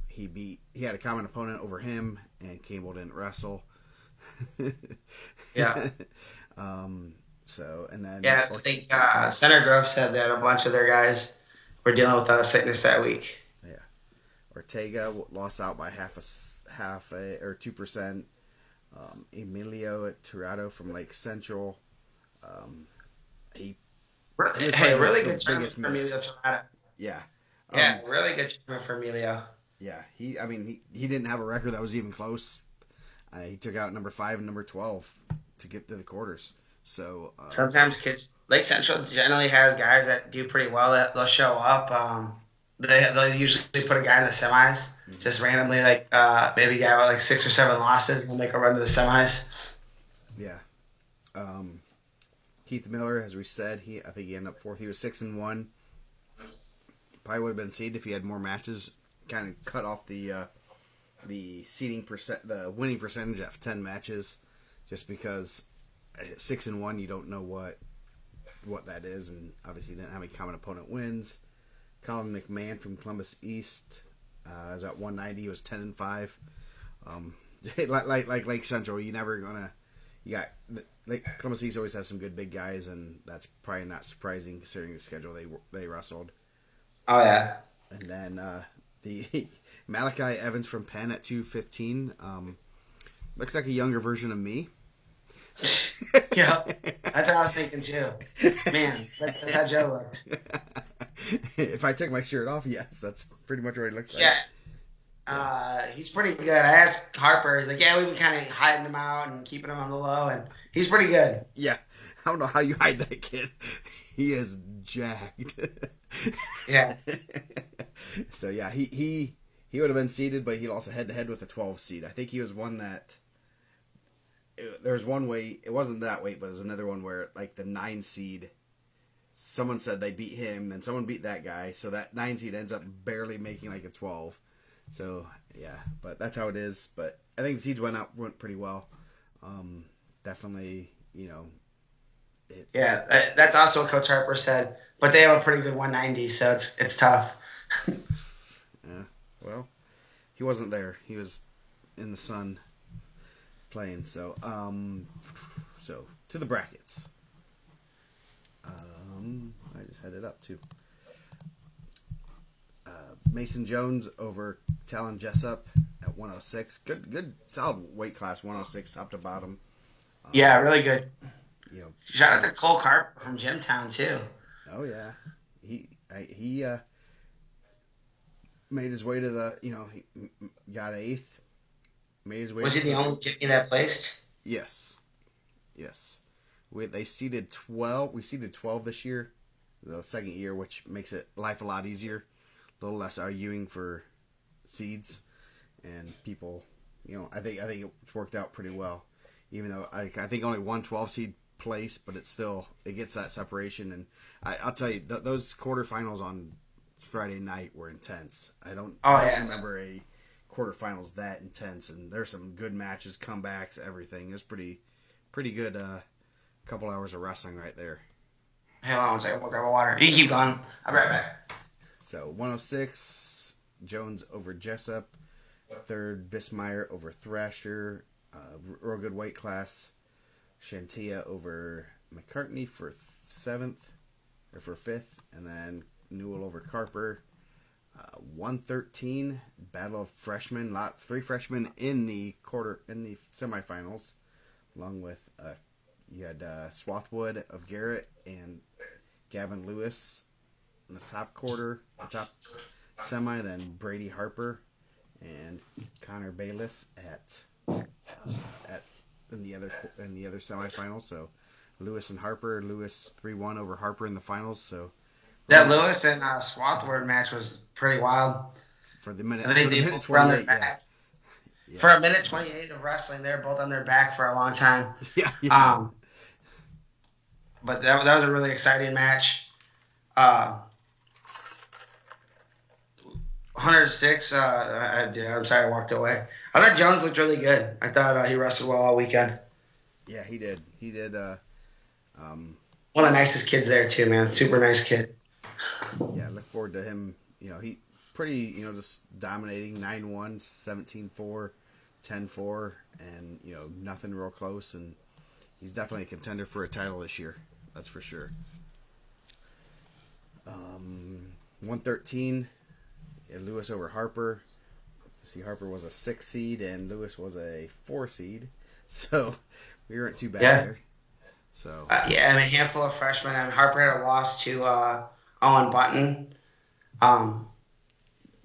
He had a common opponent over him, and Campbell didn't wrestle. Yeah. And then I think Center Grove said that a bunch of their guys were dealing with sickness that week. Yeah, Ortega lost out by half or 2%. Emilio at Tirado from Lake Central. Really good tournament for Emilio Tirado. Yeah. Really good tournament for Emilio. Yeah, he didn't have a record that was even close. He took out number 5 and number 12 to get to the quarters. So sometimes Lake Central generally has guys that do pretty well. That they'll show up. They'll usually put a guy in the semis, just randomly, like maybe a guy with like 6 or 7 losses, and they'll make a run to the semis. Yeah. Um, Keith Miller, as we said, I think he ended up fourth. He was 6-1. Probably would have been seeded if he had more matches. Kind of cut off the seeding percent, the winning percentage after 10 matches, just because 6-1, you don't know what that is, and obviously didn't have any common opponent wins. Colin McMahon from Columbus East is at 190. He was 10-5. Like Lake Central, you got like Columbus East always has some good big guys, and that's probably not surprising considering the schedule they wrestled. Oh yeah. And then the Malachi Evans from Penn at 215. Looks like a younger version of me. Yeah, that's what I was thinking too. Man, that's how Joe looks. If I take my shirt off, yes, that's pretty much what he looks like. Yeah. He's pretty good. I asked Harper. He's like, yeah, we've been kind of hiding him out and keeping him on the low, and he's pretty good. Yeah. I don't know how you hide that kid. He is jacked. Yeah. So yeah, he would have been seeded, but he lost a head-to-head with a 12 seed. I think he was one that there's one way, it wasn't that weight, but it was another one where like the 9 seed, someone said they beat him, then someone beat that guy, so that 9 seed ends up barely making like a 12. So yeah, but that's how it is. But I think the seeds went pretty well. Definitely, Yeah, that's also what Coach Harper said. But they have a pretty good 190, so it's tough. Yeah. Well, he wasn't there. He was in the sun playing. So to the brackets. I just had it up too. Mason Jones over Talon Jessup at 106. Good, solid weight class. 106 top to bottom. Yeah, really good. You know, Shout out to Cole Carp from Jimtown too. Oh yeah, he made his way to the. He got 8th. Made his way. Was he the only Jimmy that placed? Yes. They seeded 12. We seeded 12 this year, the second year, which makes life a lot easier. A little less arguing for seeds, and people. I think it's worked out pretty well. Even though I think only one 12 seed place, but it gets that separation. And I'll tell you, those quarterfinals on Friday night were intense. I don't remember a quarterfinals that intense, and there's some good matches, comebacks, everything. It was pretty good. Couple hours of wrestling right there. Hang on 1 second, we'll grab a water. You keep going. I'll be right back. So 106, Jones over Jessup. Third, Bismeyer over Thrasher. Real good weight class. Shantia over McCartney for 7th, or for 5th, and then Newell over Carper. 113, Battle of Freshmen. 3 freshmen in the semifinals, along with you had Swathwood of Garrett and Gavin Lewis in the top semi. Then Brady Harper and Connor Bayless in the other semifinals. So Lewis and Harper. Lewis 3-1 over Harper in the finals. So that Lewis and Swathward match was pretty wild. For the minute, I think they both were on their back. Yeah. For a minute 28 of wrestling, they're both on their back for a long time. Yeah. But that was a really exciting match. 106. I'm sorry, I walked away. I thought Jones looked really good. I thought he wrestled well all weekend. Yeah, he did. One of the nicest kids there too, man. Super nice kid. Yeah, look forward to him. He pretty, just dominating 9-1, 17-4, 10-4, and nothing real close. And he's definitely a contender for a title this year. That's for sure. 113, Lewis over Harper. See, Harper was a 6 seed and Lewis was a 4 seed, so we weren't too bad there. So a handful of freshmen. And Harper had a loss to Owen Button,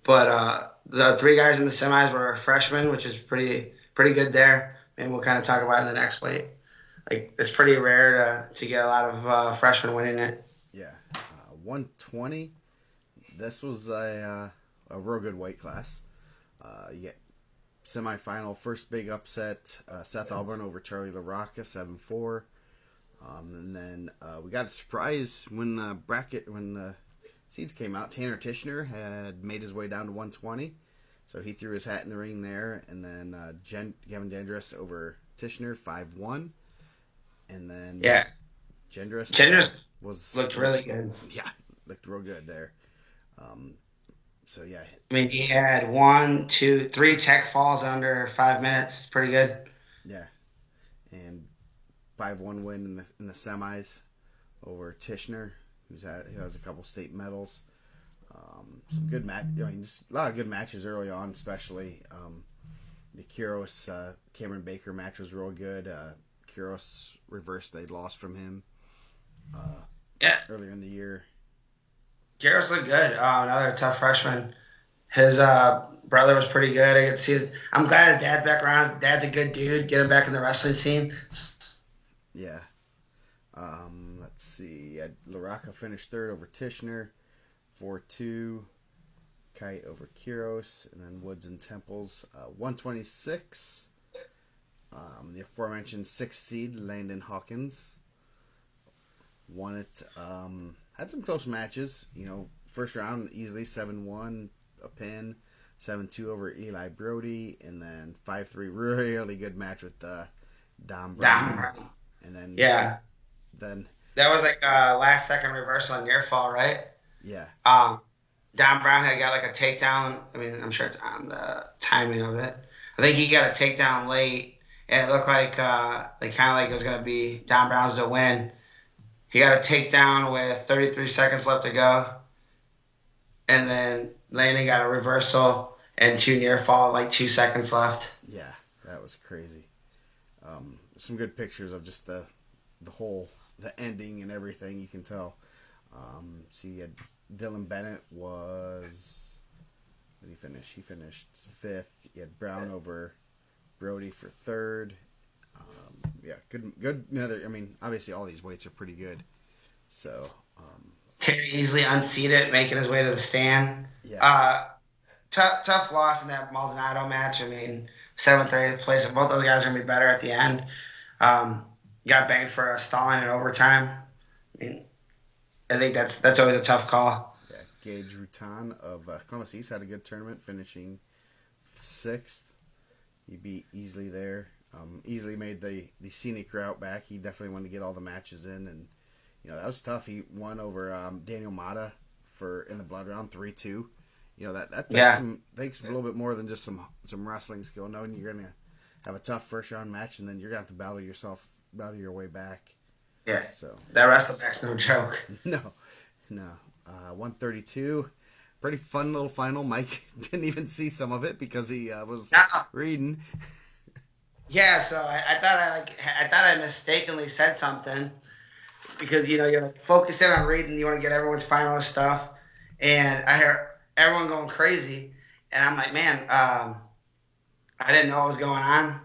but the 3 guys in the semis were freshmen, which is pretty good there. And we'll kind of talk about it in the next weight. Like, it's pretty rare to get a lot of freshmen winning it. Yeah. 120, this was a real good weight class. You get semifinal, first big upset, Seth Auburn over Charlie LaRocca, 7-4. And then we got a surprise when the seeds came out. Tanner Tishner had made his way down to 120, so he threw his hat in the ring there. And then Gavin Gendris over Tishner, 5-1. And then Gendris looked really good. Yeah, looked real good there. So yeah, I mean, he had 1, 2, 3 tech falls under 5 minutes. Pretty good. Yeah, and 5-1 win in the semis over Tishner, who has a couple state medals. Some good match. I mean, just a lot of good matches early on, especially the Kuros Cameron Baker match was real good. Kuros reversed; they lost from him. Earlier in the year. Kuros looked good. Another tough freshman. His brother was pretty good. I get to see I'm glad his dad's back around. His dad's a good dude. Get him back in the wrestling scene. Yeah. Let's see. LaRocca finished third over Tishner, 4-2. Kite over Kuros, and then Woods and Temples, 126. The aforementioned 6th seed Landon Hawkins won it. Had some close matches. First round easily 7-1, a pin, 7-2 over Eli Brody, and then 5-3. Really good match with Dom Brown. And then that was like a last second reversal on near fall, right? Yeah. Don Brown had got like a takedown. I mean, I'm sure it's on the timing of it. I think he got a takedown late, and it looked like it was gonna be Don Brown's to win. He got a takedown with 33 seconds left to go, and then Landon got a reversal and 2 near fall, like 2 seconds left. Yeah, that was crazy. Some good pictures of just the ending and everything. You can tell. See, Dylan Bennett was. What did he finish? He finished 5th. He had Brown over Brody for 3rd. Good. I mean, obviously all these weights are pretty good. So. Terry easily unseated, making his way to the stand. Yeah. Tough loss in that Maldonado match. I mean, 7th or 8th place. Both those guys are gonna be better at the end. Got banged for a stalling in overtime. I mean, I think that's always a tough call. Yeah, Gage Rutan of Columbus East had a good tournament, finishing 6th. He beat Easley there. Easley made the scenic route back. He definitely wanted to get all the matches in, and that was tough. He won over Daniel Mata in the blood round 3-2. That takes a little bit more than just some wrestling skill, knowing you're gonna have a tough first round match, and then you're gonna have to battle your way back. Yeah. So that wrestling back's no joke. No. 132. Pretty fun little final. Mike didn't even see some of it because he was reading. Yeah, so I thought I mistakenly said something because you're like focusing on reading. You want to get everyone's finalist stuff, and I hear everyone going crazy, and I'm like, man, I didn't know what was going on.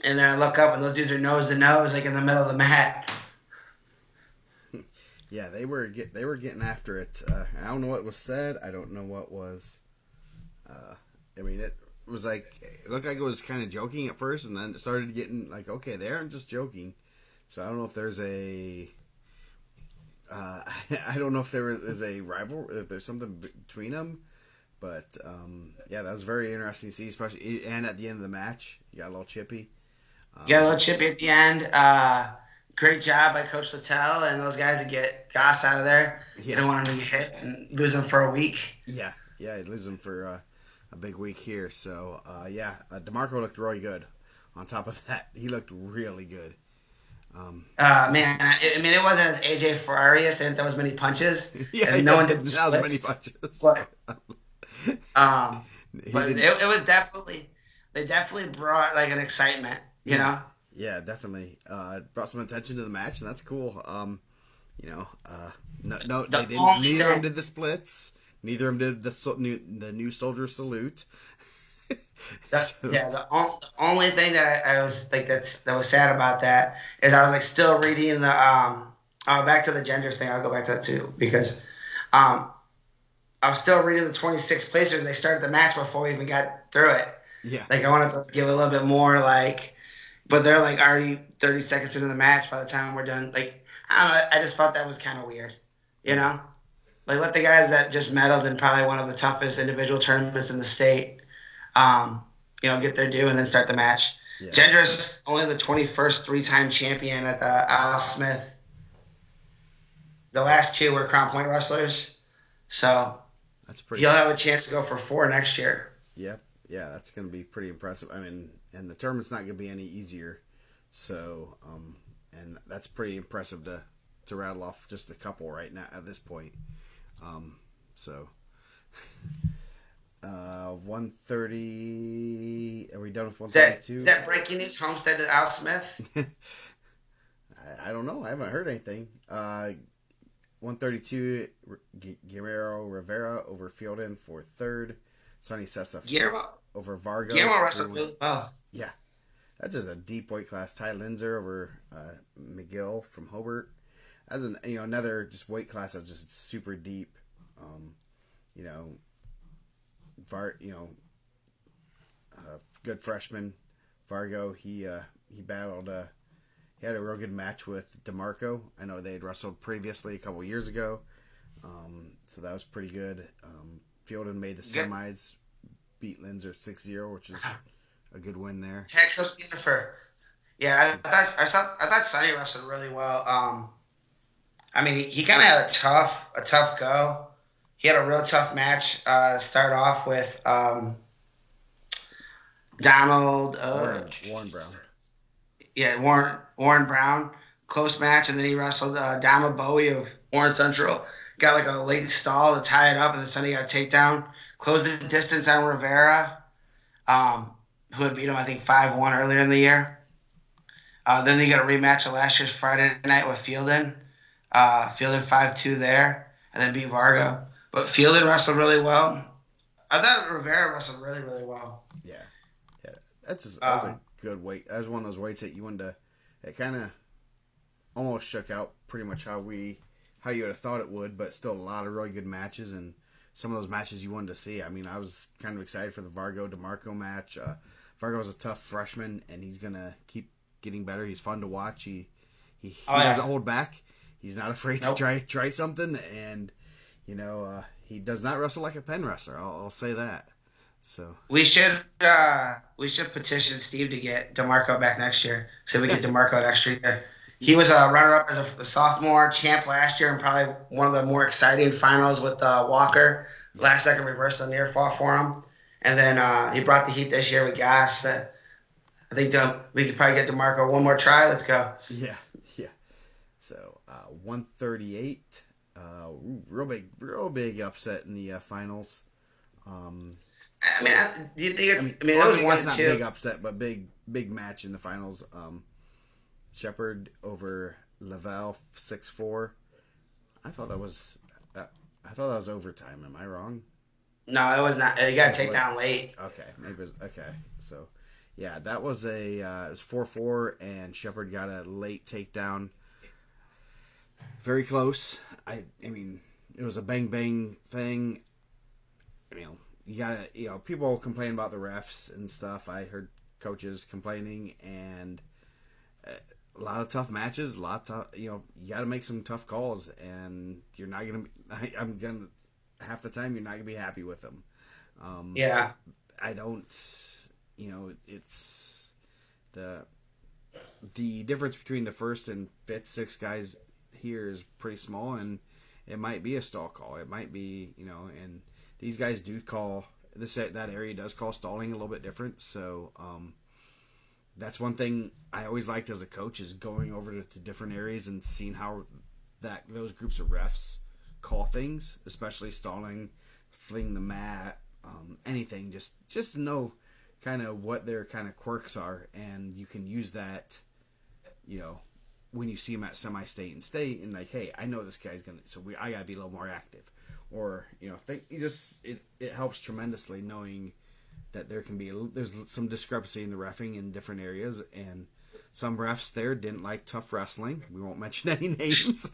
And then I look up, and those dudes are nose to nose, like in the middle of the mat. Yeah, they were getting after it. I don't know what was said. I don't know what was. I mean, it looked like it was kind of joking at first, and then it started getting like, okay, they aren't just joking. So I don't know if there's a. I don't know if there is a rival, if there's something between them. But that was very interesting to see, especially and at the end of the match, you got a little chippy. A little chippy at the end. Great job by Coach Littell and those guys to get Goss out of there. Yeah. You don't want him to get hit and lose him for a week. Yeah, lose him for a big week here. So, DeMarco looked really good. On top of that, he looked really good. Man, it wasn't as AJ Ferrarius. I didn't throw as many punches. Yeah, no one did as many punches. But it was definitely, they definitely brought like an excitement, you know? Yeah, definitely. Brought some attention to the match, and that's cool. No, they didn't. Neither of them did the splits. Neither of them did the new soldier salute. The only thing that I was like that was sad about that is I was like still reading the back to the gender thing. I'll go back to that too because I was still reading the 26 placers, and they started the match before we even got through it. Yeah. Like I wanted to give a little bit more, like, but they're like already 30 seconds into the match by the time we're done. Like I don't know, I just thought that was kind of weird, you Yeah. know. Like let the guys that just medaled in probably one of the toughest individual tournaments in the state, um, get their due and then start the match. Yeah. Gendra's only the 21st three-time champion at the Al Smith. The last two were Crown Point wrestlers, so That's pretty. he'll have a chance to go for 4 next year. Yeah. Yeah, that's going to be pretty impressive. I mean, and the tournament's not going to be any easier. So, and that's pretty impressive to rattle off just a couple right now at this point. So, 130. Are we done with 132? Is that breaking news? Homestead to Al Smith? I don't know. I haven't heard anything. 132, Guerrero Rivera over Fielden for third. Sonny Sessa over Vargo. Guillermo wrestled really well. Yeah. That's just a deep weight class. Ty Linzer over McGill from Hobart. As another just weight class that's just super deep. Good freshman. Vargo, he battled. He had a real good match with DeMarco. I know they had wrestled previously a couple years ago, so that was pretty good. Fielden made the semis, beat Linzer 6-0, which is a good win there. Texas Jennifer. Yeah, I thought Sonny wrestled really well. I mean, he kind of had a tough go. He had a real tough match. Start off with Donald Warren Brown. Yeah, Warren Brown, close match, and then he wrestled Donald Bowie of Warren Central. Got like a late stall to tie it up, and then Sonny got a takedown. Closed the distance on Rivera, who had beat him, I think, 5-1 earlier in the year. Then they got a rematch of last year's Friday night with Fielden. Fielden 5-2 there, and then beat Vargo. But Fielden wrestled really well. I thought Rivera wrestled really, really well. Yeah. That was a good weight. That was one of those weights that you wanted to. It kind of almost shook out pretty much how you would have thought it would, but still a lot of really good matches and some of those matches you wanted to see. I mean, I was kind of excited for the Vargo DeMarco match. Vargo's a tough freshman, and he's gonna keep getting better. He's fun to watch. He doesn't hold back. He's not afraid to try something, and he does not wrestle like a pen wrestler. I'll say that. So we should petition Steve to get DeMarco back next year. So we get DeMarco next year. He was a runner-up as a sophomore, champ last year, and probably one of the more exciting finals with Walker. Last second reversal near fall for him, and then he brought the heat this year with Gas. I think we could probably get DeMarco one more try. Let's go. Yeah. So 138, real big upset in the finals. I mean, do you think it was 1-2? Not big upset, but big match in the finals. Shepard over Laval 6-4. I thought that was overtime. Am I wrong? No, it was not. You got to take down late. Okay, maybe it was, okay. So, yeah, that was it was 4-4, and Shepard got a late takedown. Very close. I mean, it was a bang thing. You gotta, people complain about the refs and stuff. I heard coaches complaining, and a lot of tough matches. You got to make some tough calls, and you're not gonna. Half the time you're not gonna be happy with them. Yeah. I don't. It's the difference between the first and fifth, sixth guys here is pretty small, and it might be a stall call. It might be, and these guys do call that area does call stalling a little bit different. So that's one thing I always liked as a coach is going over to different areas and seeing how those groups of refs call things, especially stalling, fling the mat, anything. Just to know kind of what their kind of quirks are, and you can use that, when you see them at semi-state and state, and like, hey, I know this guy's gonna, so I gotta be a little more active, or it helps tremendously knowing that there's some discrepancy in the reffing in different areas, and some refs there didn't like tough wrestling. We won't mention any names.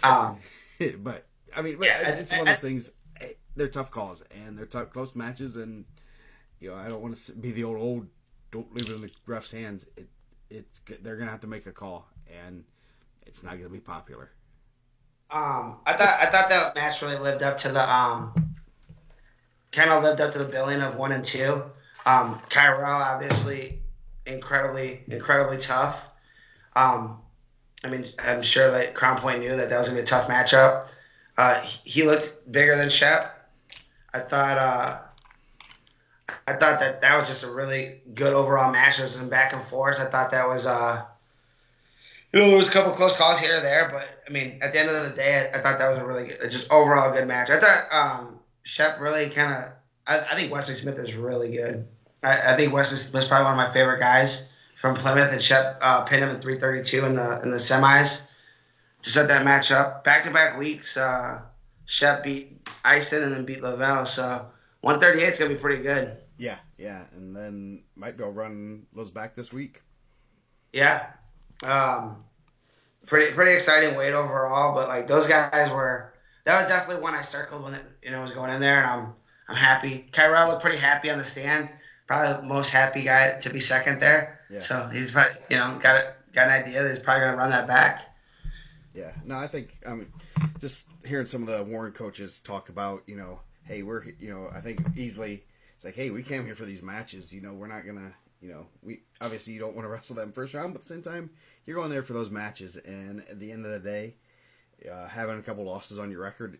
um, But I mean, yeah, it's one of those things. They're tough calls and they're tough, close matches, and I don't want to be the old. Don't leave it in the ref's hands. They're gonna have to make a call, and it's not gonna be popular. I thought that match really lived up to the kind of lived up to the billing of 1 and 2. Kyrell obviously incredibly tough. I mean, I'm sure that Crown Point knew that was gonna be a tough matchup. He looked bigger than Shep. I thought that was just a really good overall match. It was some back and forth. I thought that was there was a couple close calls here or there, but I mean, at the end of the day, I thought that was a really good, just overall good match. I thought Shep really kind of. I think Wesley Smith is really good. I think Wesley Smith's probably one of my favorite guys from Plymouth, and Shep pinned him in 332 in the semis to set that match up. Back-to-back weeks, Shep beat Ison and then beat Lavelle, so 138 is gonna be pretty good. Yeah, and then might be able to run those back this week. Yeah, pretty exciting weight overall. But like those guys were, that was definitely one I circled when it was going in there, and I'm happy. Kyrell looked pretty happy on the stand, probably the most happy guy to be second there. Yeah. So he's probably got an idea that he's probably gonna run that back. Yeah, no, I think just hearing some of the Warren coaches talk about hey, we're I think easily. It's like, hey, we came here for these matches. We're not gonna, we obviously you don't want to wrestle them first round, but at the same time, you're going there for those matches. And at the end of the day, having a couple losses on your record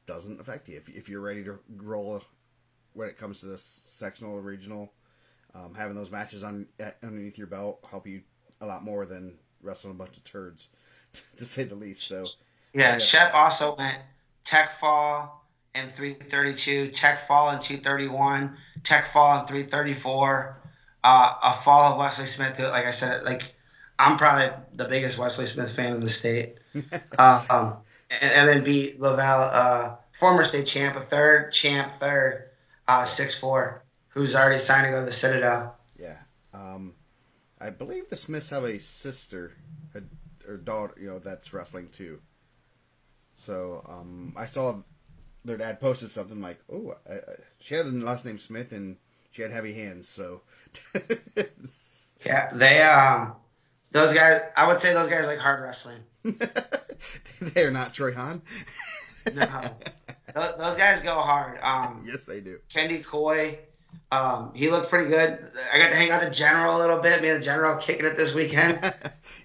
doesn't affect you if you're ready to roll when it comes to this sectional or regional. Having those matches underneath your belt help you a lot more than wrestling a bunch of turds, to say the least. So yeah. Shep also went tech fall in 332, tech fall in 231, tech fall in 334, a fall of Wesley Smith, who, like I said, like I'm probably the biggest Wesley Smith fan in the state. And then beat Lavelle, former state champ, a third, 6'4", who's already signed to go to the Citadel. Yeah. I believe the Smiths have a sister or daughter, that's wrestling too. So I saw their dad posted something like, "Oh, she had a last name Smith and she had heavy hands." So yeah, they those guys. I would say those guys like hard wrestling. They are not Troy Hahn. No, those guys go hard. Yes, they do. Kendi Coy, he looked pretty good. I got to hang out with the General a little bit. Me and the General kicking it this weekend.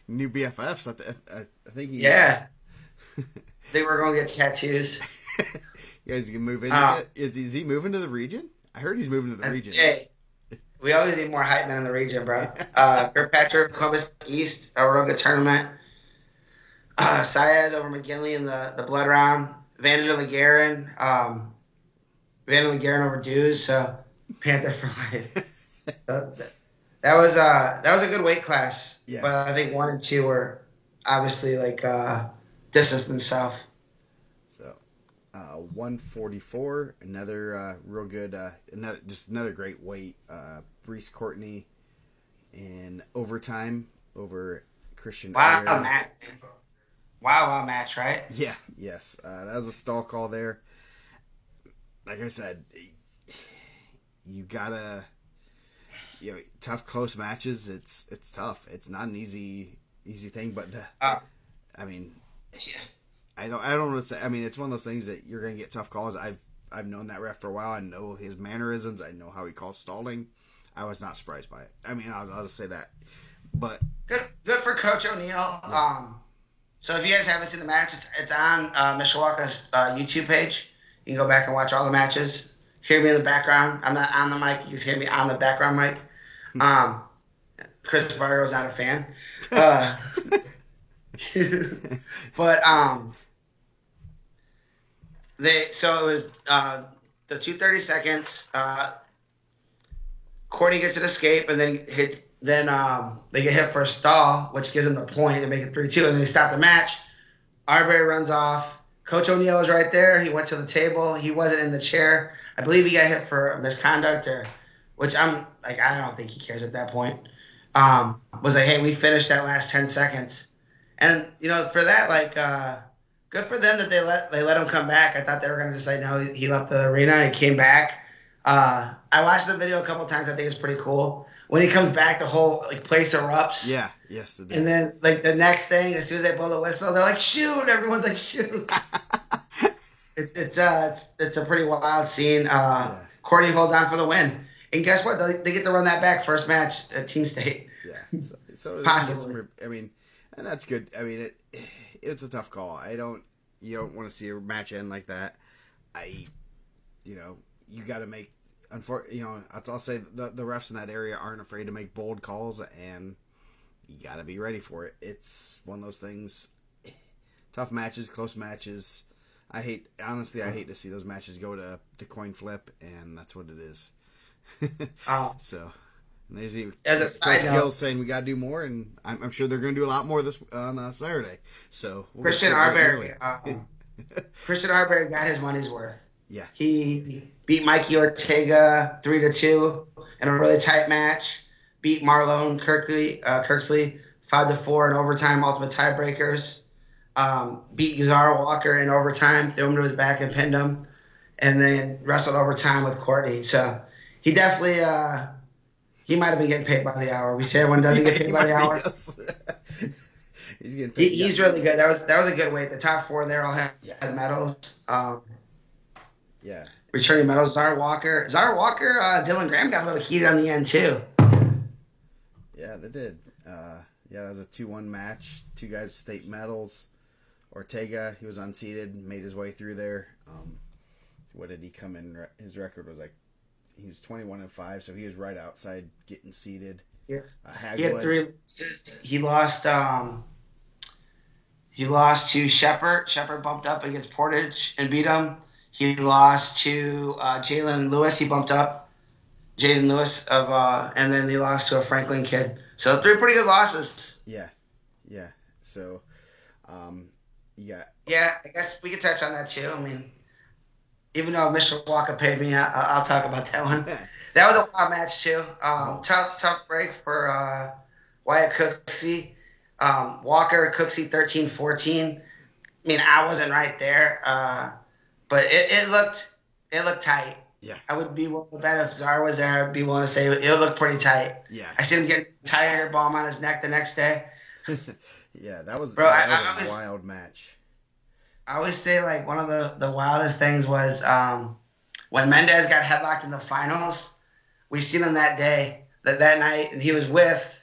New BFFs. I think. Yeah. They were going to get tattoos. You guys can move into it. Is he moving to the region? I heard he's moving to the region. Hey, we always need more hype men in the region, bro. Kirkpatrick, Columbus East, a real good tournament. Saez over McGinley in the blood round. Vander LeGaren over Dews. So Panther for life. That was a good weight class. Yeah. But I think 1 and 2 were obviously like distance themselves. 144, another real good, another great weight. Reese Courtney in overtime over Christian. Wow, Matt. Wow, match, right? Yeah, yes. That was a stall call there. Like I said, you gotta, tough close matches. It's tough. It's not an easy thing, but I mean. Yeah. I don't want to say. I mean, it's one of those things that you're going to get tough calls. I've known that ref for a while. I know his mannerisms. I know how he calls stalling. I was not surprised by it. I mean, I'll just say that. But good for Coach O'Neill. Yeah. So if you guys haven't seen the match, it's on Mishawaka's YouTube page. You can go back and watch all the matches. Hear me in the background. I'm not on the mic. You can hear me on the background mic. Chris Vargo's not a fan. But so it was the 2:30 seconds. Courtney gets an escape and then they get hit for a stall, which gives them the point to make it 3-2, and then they stop the match. Arbery runs off. Coach O'Neill was right there. He went to the table. He wasn't in the chair. I believe he got hit for misconduct, which I'm like, I don't think he cares at that point. Was like, hey, we finished that last 10 seconds. And for that, like, good for them that they let him come back. I thought they were gonna just say no. He left the arena. He came back. I watched the video a couple times. I think it's pretty cool. When he comes back, the whole like place erupts. Yeah. Yes, it did. And then like the next thing, as soon as they blow the whistle, they're like shoot. Everyone's like shoot. It's a pretty wild scene. Yeah. Courtney holds on for the win. And guess what? They get to run that back first match at Team State. Yeah. So Possibly. I mean, and that's good. I mean, it's a tough call. You don't want to see a match end like that. You got to make. I'll say the refs in that area aren't afraid to make bold calls, and you got to be ready for it. It's one of those things. Tough matches, close matches. I hate to see those matches go to the coin flip, and that's what it is. So, and there's even As a side note, Gill's saying we got to do more, and I'm sure they're going to do a lot more this on Saturday. So Christian Arbery, Christian Arbery got his money's worth. Yeah, he beat Mikey Ortega 3-2 in a really tight match. Beat Marlon Kirksley 5-4 in overtime, ultimate tiebreakers. Beat Zara Walker in overtime, threw him to his back and pinned him, and then wrestled overtime with Courtney. So he definitely he might have been getting paid by the hour. We say everyone doesn't get paid by the hour. He's getting paid. He's really good. That was a good weight. The top four there all had medals. Yeah. Returning medals. Zara Walker, Dylan Graham got a little heated on the end too. Yeah, they did. That was a 2-1 match. Two guys state medals. Ortega, he was unseeded, made his way through there. What did he come in? His record was like he was 21-5, so he was right outside getting seeded. Yeah, he had 3 losses. He lost. He lost to Shepard. Shepard bumped up against Portage and beat him. He lost to Jalen Lewis. He bumped up Jaden Lewis and then he lost to a Franklin kid. So 3 pretty good losses. Yeah. So, yeah. Yeah, I guess we could touch on that too. I mean, even though Mr. Walker paid me, I'll talk about that one. That was a wild match too. Tough break for Wyatt Cooksey. Walker Cooksey 13-14. I mean, I wasn't right there, but it looked tight. Yeah, I would be willing to bet if Zara was there, I'd be willing to say it looked pretty tight. Yeah, I seen him get a tiger bomb on his neck the next day. Yeah, that was, Bro, that was a wild match. I always say like one of the wildest things was when Mendez got headlocked in the finals. We seen him that night, and he was with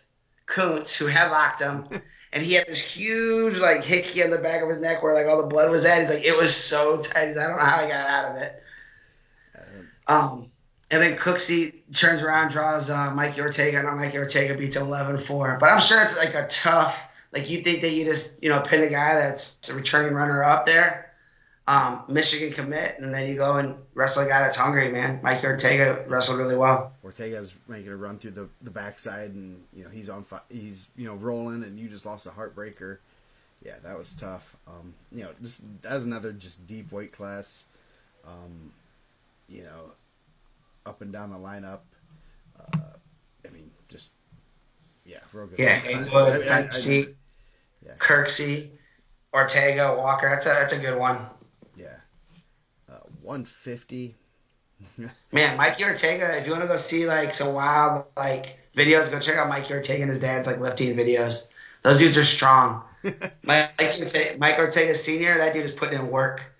Kuntz, who headlocked him, and he had this huge like hickey on the back of his neck where like all the blood was at. He's like, it was so tight. He's like, I don't know how he got out of it. And then Cooksey turns around, draws Mikey Ortega. I know Mikey Ortega beats him 11-4, but I'm sure it's like a tough. Like you think that you just pin a guy that's a returning runner up there, Michigan commit, and then you go and wrestle a guy that's hungry, man. Mikey Ortega wrestled really well. Ortega's making a run through the backside, and he's on he's rolling, and you just lost a heartbreaker. Yeah, that was tough. That's another just deep weight class. Up and down the lineup. Real good. Yeah, Haywood, Fency, Kirksey, Ortega, Walker. That's a good one. Yeah. 150. Man, Mikey Ortega, if you want to go see like some wild like videos, go check out Mikey Ortega and his dad's like lifting videos. Those dudes are strong. Mike Ortega Sr., that dude is putting in work.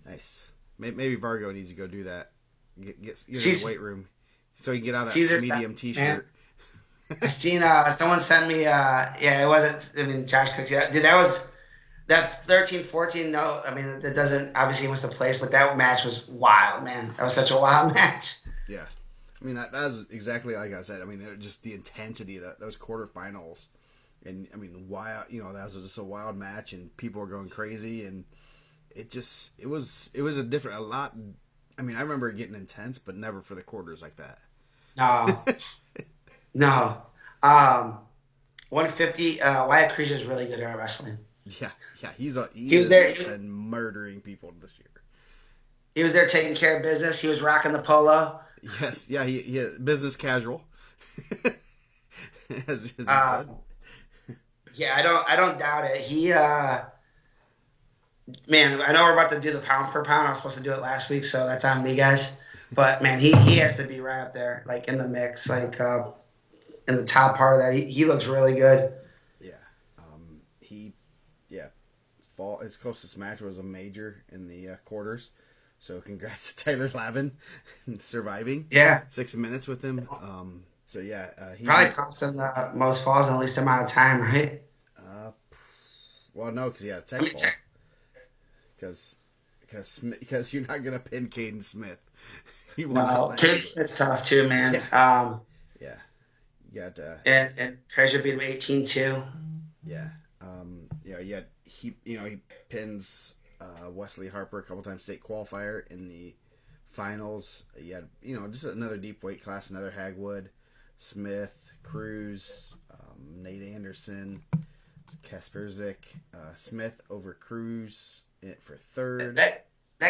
Nice. Maybe Vargo needs to go do that. Get in the weight room so he can get out of that medium T-shirt. Man. I seen someone sent me it wasn't, I mean, Josh Cooks. Yeah, dude, that 13-14. No, I mean, that doesn't obviously miss the place, but that match was wild, man. That was such a wild match. Yeah, I mean that was exactly like I said. I mean, just the intensity of those quarterfinals, and I mean, wild. That was just a wild match, and people were going crazy, and it was a lot. I mean, I remember it getting intense, but never for the quarters like that. No. 150. Wyatt Creech is really good at wrestling. Yeah. He was there. He's been murdering people this year. He was there taking care of business. He was rocking the polo. Yes. Yeah. He business casual. as he said. Yeah, I don't doubt it. Man, I know we're about to do the pound for pound. I was supposed to do it last week, so that's on me, guys. But man, he has to be right up there, like in the mix, like in the top part of that. He looks really good. Yeah. He, yeah, fall. His closest match was a major in the quarters. So congrats to Tyler Lavin surviving Yeah, 6 minutes with him. So yeah, probably cost him the most falls in the least amount of time, right? uh, well, no, because he had a I tech mean, fall. Because you're not gonna pin Caden Smith. He will not no, let you. It's tough too, man. Yeah, yeah. You got And Frazier beat him 18-2. yeah. You had he pins Wesley Harper a couple times state qualifier in the finals. You had just another deep weight class, another Hagwood, Smith, Cruz, Nate Anderson, Kasperzik, Smith over Cruz for third. That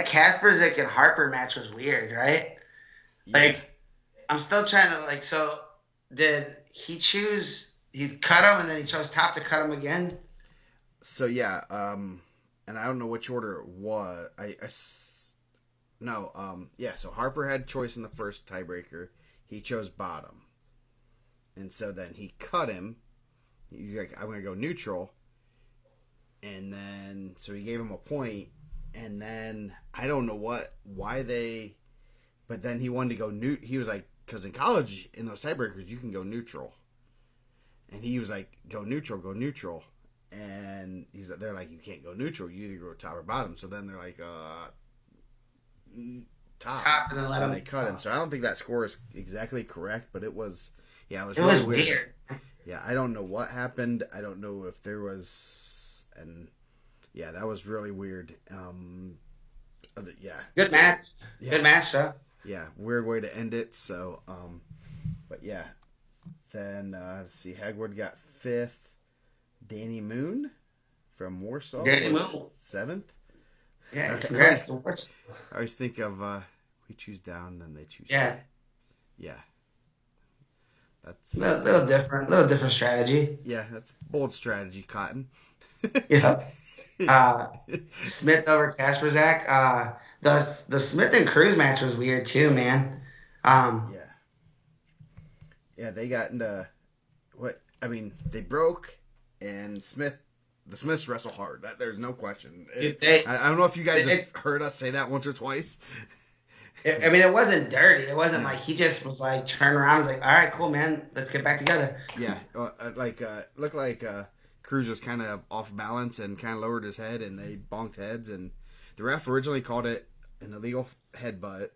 Kasperzik and Harper match was weird, right? Yeah. Like, I'm still trying to like. So, did he choose? He cut him, and then he chose Top to cut him again. So yeah, and I don't know which order it was. No, yeah. So Harper had choice in the first tiebreaker. He chose bottom, and so then he cut him. He's like, I'm gonna go neutral, and then so he gave him a point, and then I don't know why they, but then he wanted to go new. He was like, because in college in those tiebreakers you can go neutral, and he was like, go neutral. And they're like, you can't go neutral. You either go top or bottom. So then they're like, top, and then let and him. they cut him. So I don't think that score is exactly correct, but it was It really was weird. Yeah, I don't know what happened. I don't know if there was, and yeah, that was really weird. Yeah, Good match. yeah, Good match, though. yeah, weird way to end it. So, but yeah, then let's see, Hagwood got fifth. Danny Moon from Warsaw Danny was Moon. seventh. Yeah, Okay. congrats. I always think of we choose down, then they choose. Yeah, Up. Yeah, that's little different strategy. yeah, that's bold strategy, Cotton. Yeah. Smith over Kasperzak. The Smith and Cruz match was weird too, man. Yeah, yeah, they got into what I mean. They broke, and the Smiths wrestle hard. That there's no question. I don't know if you guys have heard us say that once or twice. I mean, it wasn't dirty. It wasn't like he just was like turn around. Was like, all right, cool, man, let's get back together. Yeah, looked like Cruz was kind of off balance and kind of lowered his head, and they bonked heads. And the ref originally called it an illegal headbutt.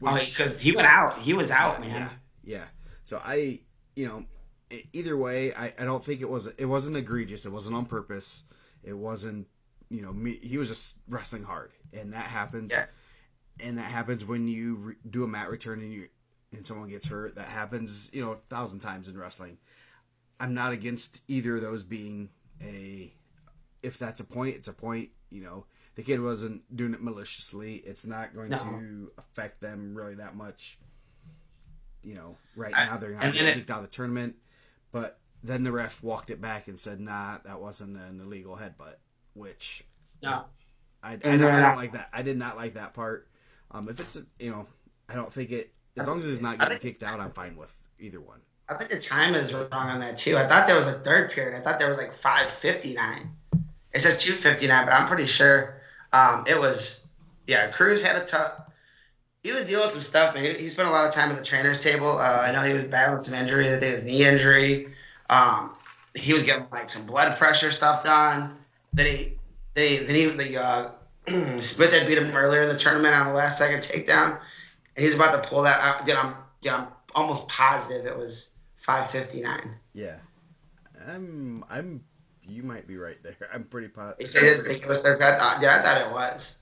Because he went out. He was out, man. Yeah. So either way, I don't think it wasn't egregious. It wasn't on purpose. It wasn't, he was just wrestling hard, and that happens. Yeah. And that happens when you do a mat return and someone gets hurt. That happens, 1,000 times in wrestling. I'm not against either of those being if that's a point, it's a point. The kid wasn't doing it maliciously. It's not going to affect them really that much. Right now they're not getting kicked out of the tournament. But then the ref walked it back and said, nah, that wasn't an illegal headbutt, which I don't like that. I did not like that part. If it's, I don't think as long as it's not getting kicked out, I'm fine with either one. I think the time is wrong on that too. I thought there was a third period. I thought there was like 5:59. It says 2:59, but I'm pretty sure it was. Yeah, Cruz had a tough. He was dealing with some stuff, man. He spent a lot of time at the trainer's table. I know he was battling some injuries. I think his knee injury. He was getting like some blood pressure stuff done. Smith had beat him earlier in the tournament on the last second takedown, and he's about to pull that out. I'm almost positive it was 5:59. Yeah, you might be right there. I'm pretty positive. They said it was their cut. Yeah, I thought it was.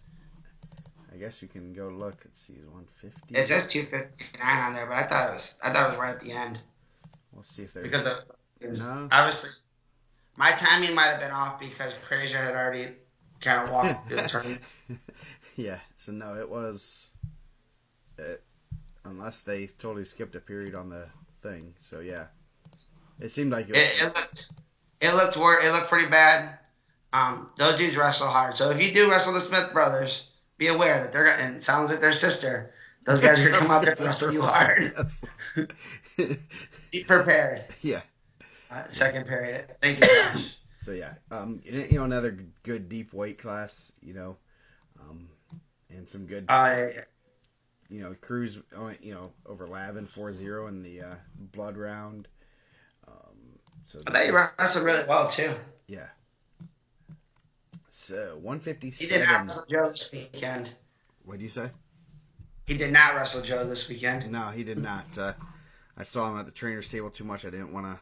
I guess you can go look. Let's see, it's 150. It says 2:59 on there, but I thought it was right at the end. We'll see if there's because obviously my timing might have been off because Frazier had already kind of walked through the tournament. Yeah, so no, it was unless they totally skipped a period on the thing. So yeah, It seemed like It looked pretty bad. Those dudes wrestle hard. So if you do wrestle the Smith brothers, be aware that and it sounds like their sister. Those guys are gonna come out there and wrestle you hard. Yes. Be prepared. Yeah. Second period. Thank you, Josh. So yeah, another good deep weight class, and some good, Cruz, over Lavin 4-0 in the blood round. I thought you wrestled really well too. Yeah. So 157. He did not wrestle Joe this weekend. What did you say? He did not wrestle Joe this weekend. No, he did not. I saw him at the trainer's table too much. I didn't want to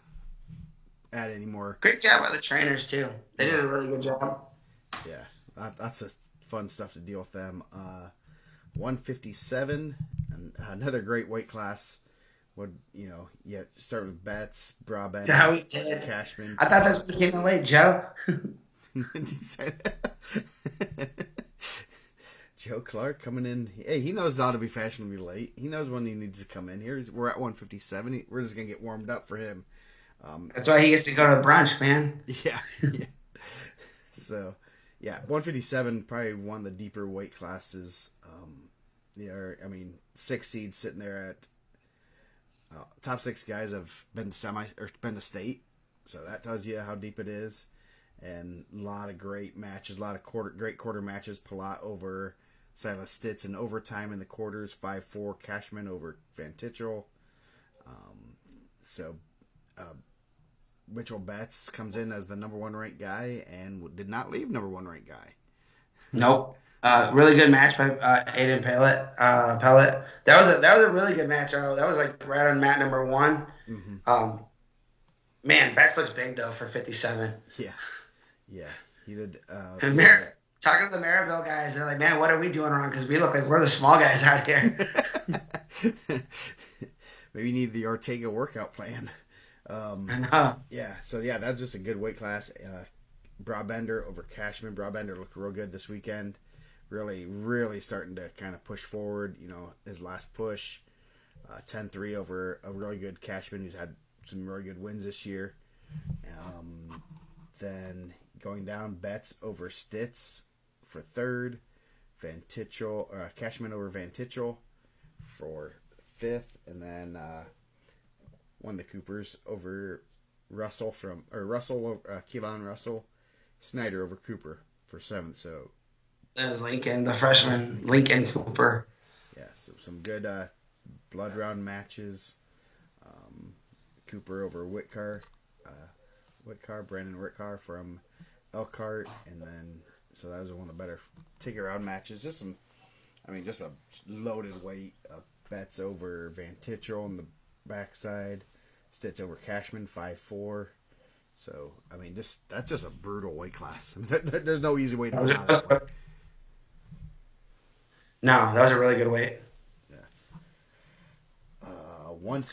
add any more. Great job by the trainers too. They did a really good job. Yeah, that's a fun stuff to deal with them. 157, another great weight class. Start with Betts, Brabant, Yeah, we did. Cashman. I thought that's what came in late, Joe. Joe Clark coming in. Hey, he knows how to be fashionably late. He knows when he needs to come in. We're at 157. We're just gonna get warmed up for him. That's why he gets to go to brunch, man. Yeah. So, 157, probably one of the deeper weight classes. Six seeds sitting there at top six guys have been to state, so that tells you how deep it is. And a lot of great matches, a lot of great quarter matches. Palat over Silas Stitz in overtime in the quarters, 5-4. Cashman over Van Tichel. Mitchell Betts comes in as the number one ranked guy and did not leave number one ranked guy. Nope. Really good match by Aiden Pellet. That was a really good match. That was like right on mat number one. Mm-hmm. Man, Betts looks big though for 57. Yeah, he did. And talking to the Maryville guys, they're like, "Man, what are we doing wrong? Because we look like we're the small guys out here." Maybe you need the Ortega workout plan. I know. Yeah, so that's just a good weight class. Brabender over Cashman. Brabender looked real good this weekend. Really, really starting to kind of push forward. His last push, 10-3 over a really good Cashman who's had some really good wins this year. Then going down, Betts over Stitz for third. Cashman over Van Tichel for fifth, and then one of the Coopers over Keelan Russell, Snyder over Cooper for seventh. So that was Lincoln, the freshman, Lincoln Cooper. Yeah, so some good blood round matches. Cooper over Brandon Whitcar from Elkhart, and then so that was one of the better take around matches. Just a loaded weight. Betts over Van Tichel on the backside, Stitz over Cashman 5-4. So that's just a brutal weight class. There's no easy way to get out of it. No, that was a really good weight.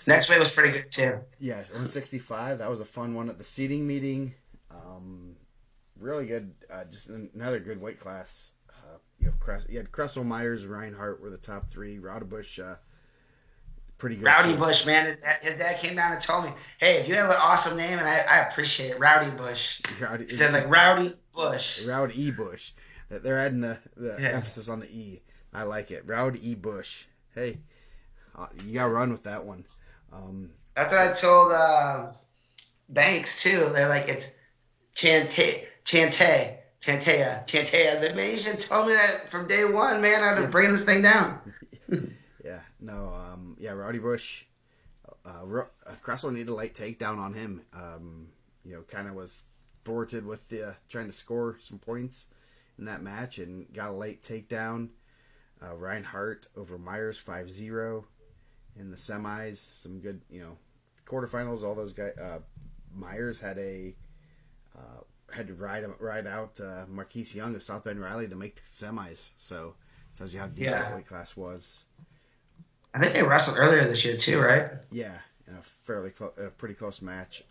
Next weight was pretty good too. Yeah, 165. That was a fun one at the seating meeting. Really good. Just another good weight class. You had Kressel, Myers, Reinhardt were the top three. Raudebusch, pretty good. Rowdy Bush, man. His dad came down and told me, "Hey, if you have an awesome name, and I appreciate it, Rowdy Bush." He said like Rowdy Bush. Rowdy E. Bush. They're adding the emphasis on the E. I like it. Rowdy E. Bush. Hey, you gotta run with that one. That's what I told Banks too. They're like, it's Chantea. I said, man, you should have told me that from day one, man. I'd have bring this thing down. Rowdy Bush. Kressel needed a late takedown on him. Kind of was thwarted with trying to score some points in that match and got a late takedown. Reinhardt over Myers 5-0 in the semis. Some good, quarterfinals. All those guys. Myers had to ride out Marquise Young of South Bend Riley to make the semis. So tells you how deep that weight class was. I think they wrestled earlier this year too, right? Yeah, in a pretty close match.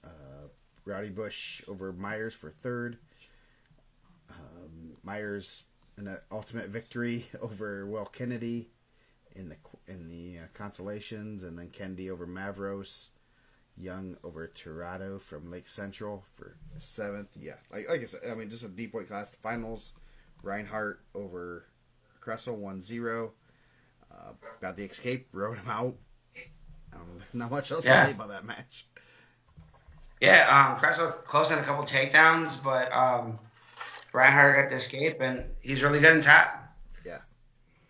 Rowdy Bush over Myers for third. Myers in an ultimate victory over Will Kennedy in the consolations, and then Kennedy over Mavros Young over Tirado from Lake Central for 7th. Yeah, like I said, I mean, just a deep weight class. The finals, Reinhardt over Kressel 1-0. Got the escape, rode him out. Not much else to say about that match. Yeah, Kressel close in a couple takedowns, but Reinhardt got the escape, and he's really good in top. Yeah.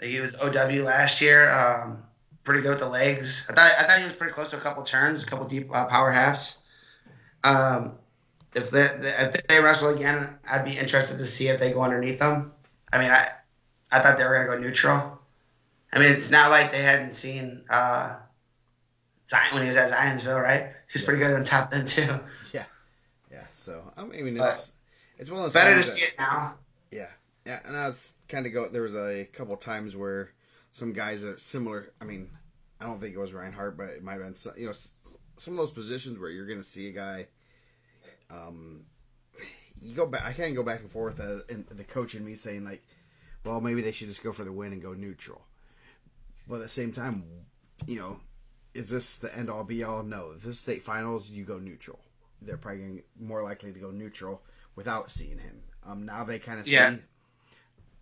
He was OW last year. Pretty good with the legs. I thought he was pretty close to a couple turns, a couple deep power halves. If they wrestle again, I'd be interested to see if they go underneath them. I mean, I thought they were gonna go neutral. I mean, it's not like they hadn't seen Zion when he was at Zionsville, right? He's pretty good on top then too. Yeah. So I mean, it's one of those better to things see it now. Yeah, and I was kind of there was a couple times where some guys are similar. I mean, I don't think it was Reinhardt, but it might have been some, some of those positions where you're going to see a guy. You go back. I can't go back and forth. And the coach and me saying like, well, maybe they should just go for the win and go neutral. But at the same time, is this the end all be all? No. If this is state finals, you go neutral. They're probably more likely to go neutral without seeing him. Now they kind of see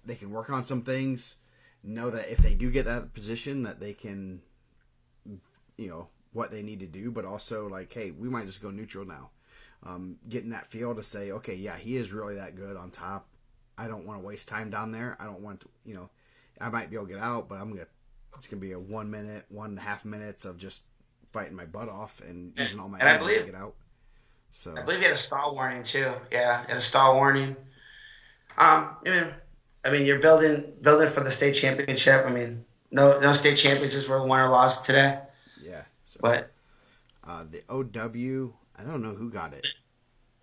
they can work on some things. Know that if they do get that position, that they can, what they need to do. But also like, hey, we might just go neutral now. Getting that feel to say, okay, yeah, he is really that good on top. I don't want to waste time down there. I don't want to, I might be able to get out, but it's gonna be a 1 minute, 1.5 minutes of just fighting my butt off and using all my energy to get out. So I believe he had a stall warning too. Yeah, he had a stall warning. I mean, you're building for the state championship. I mean, no state championships were won or lost today. Yeah. So, but the OW, I don't know who got it.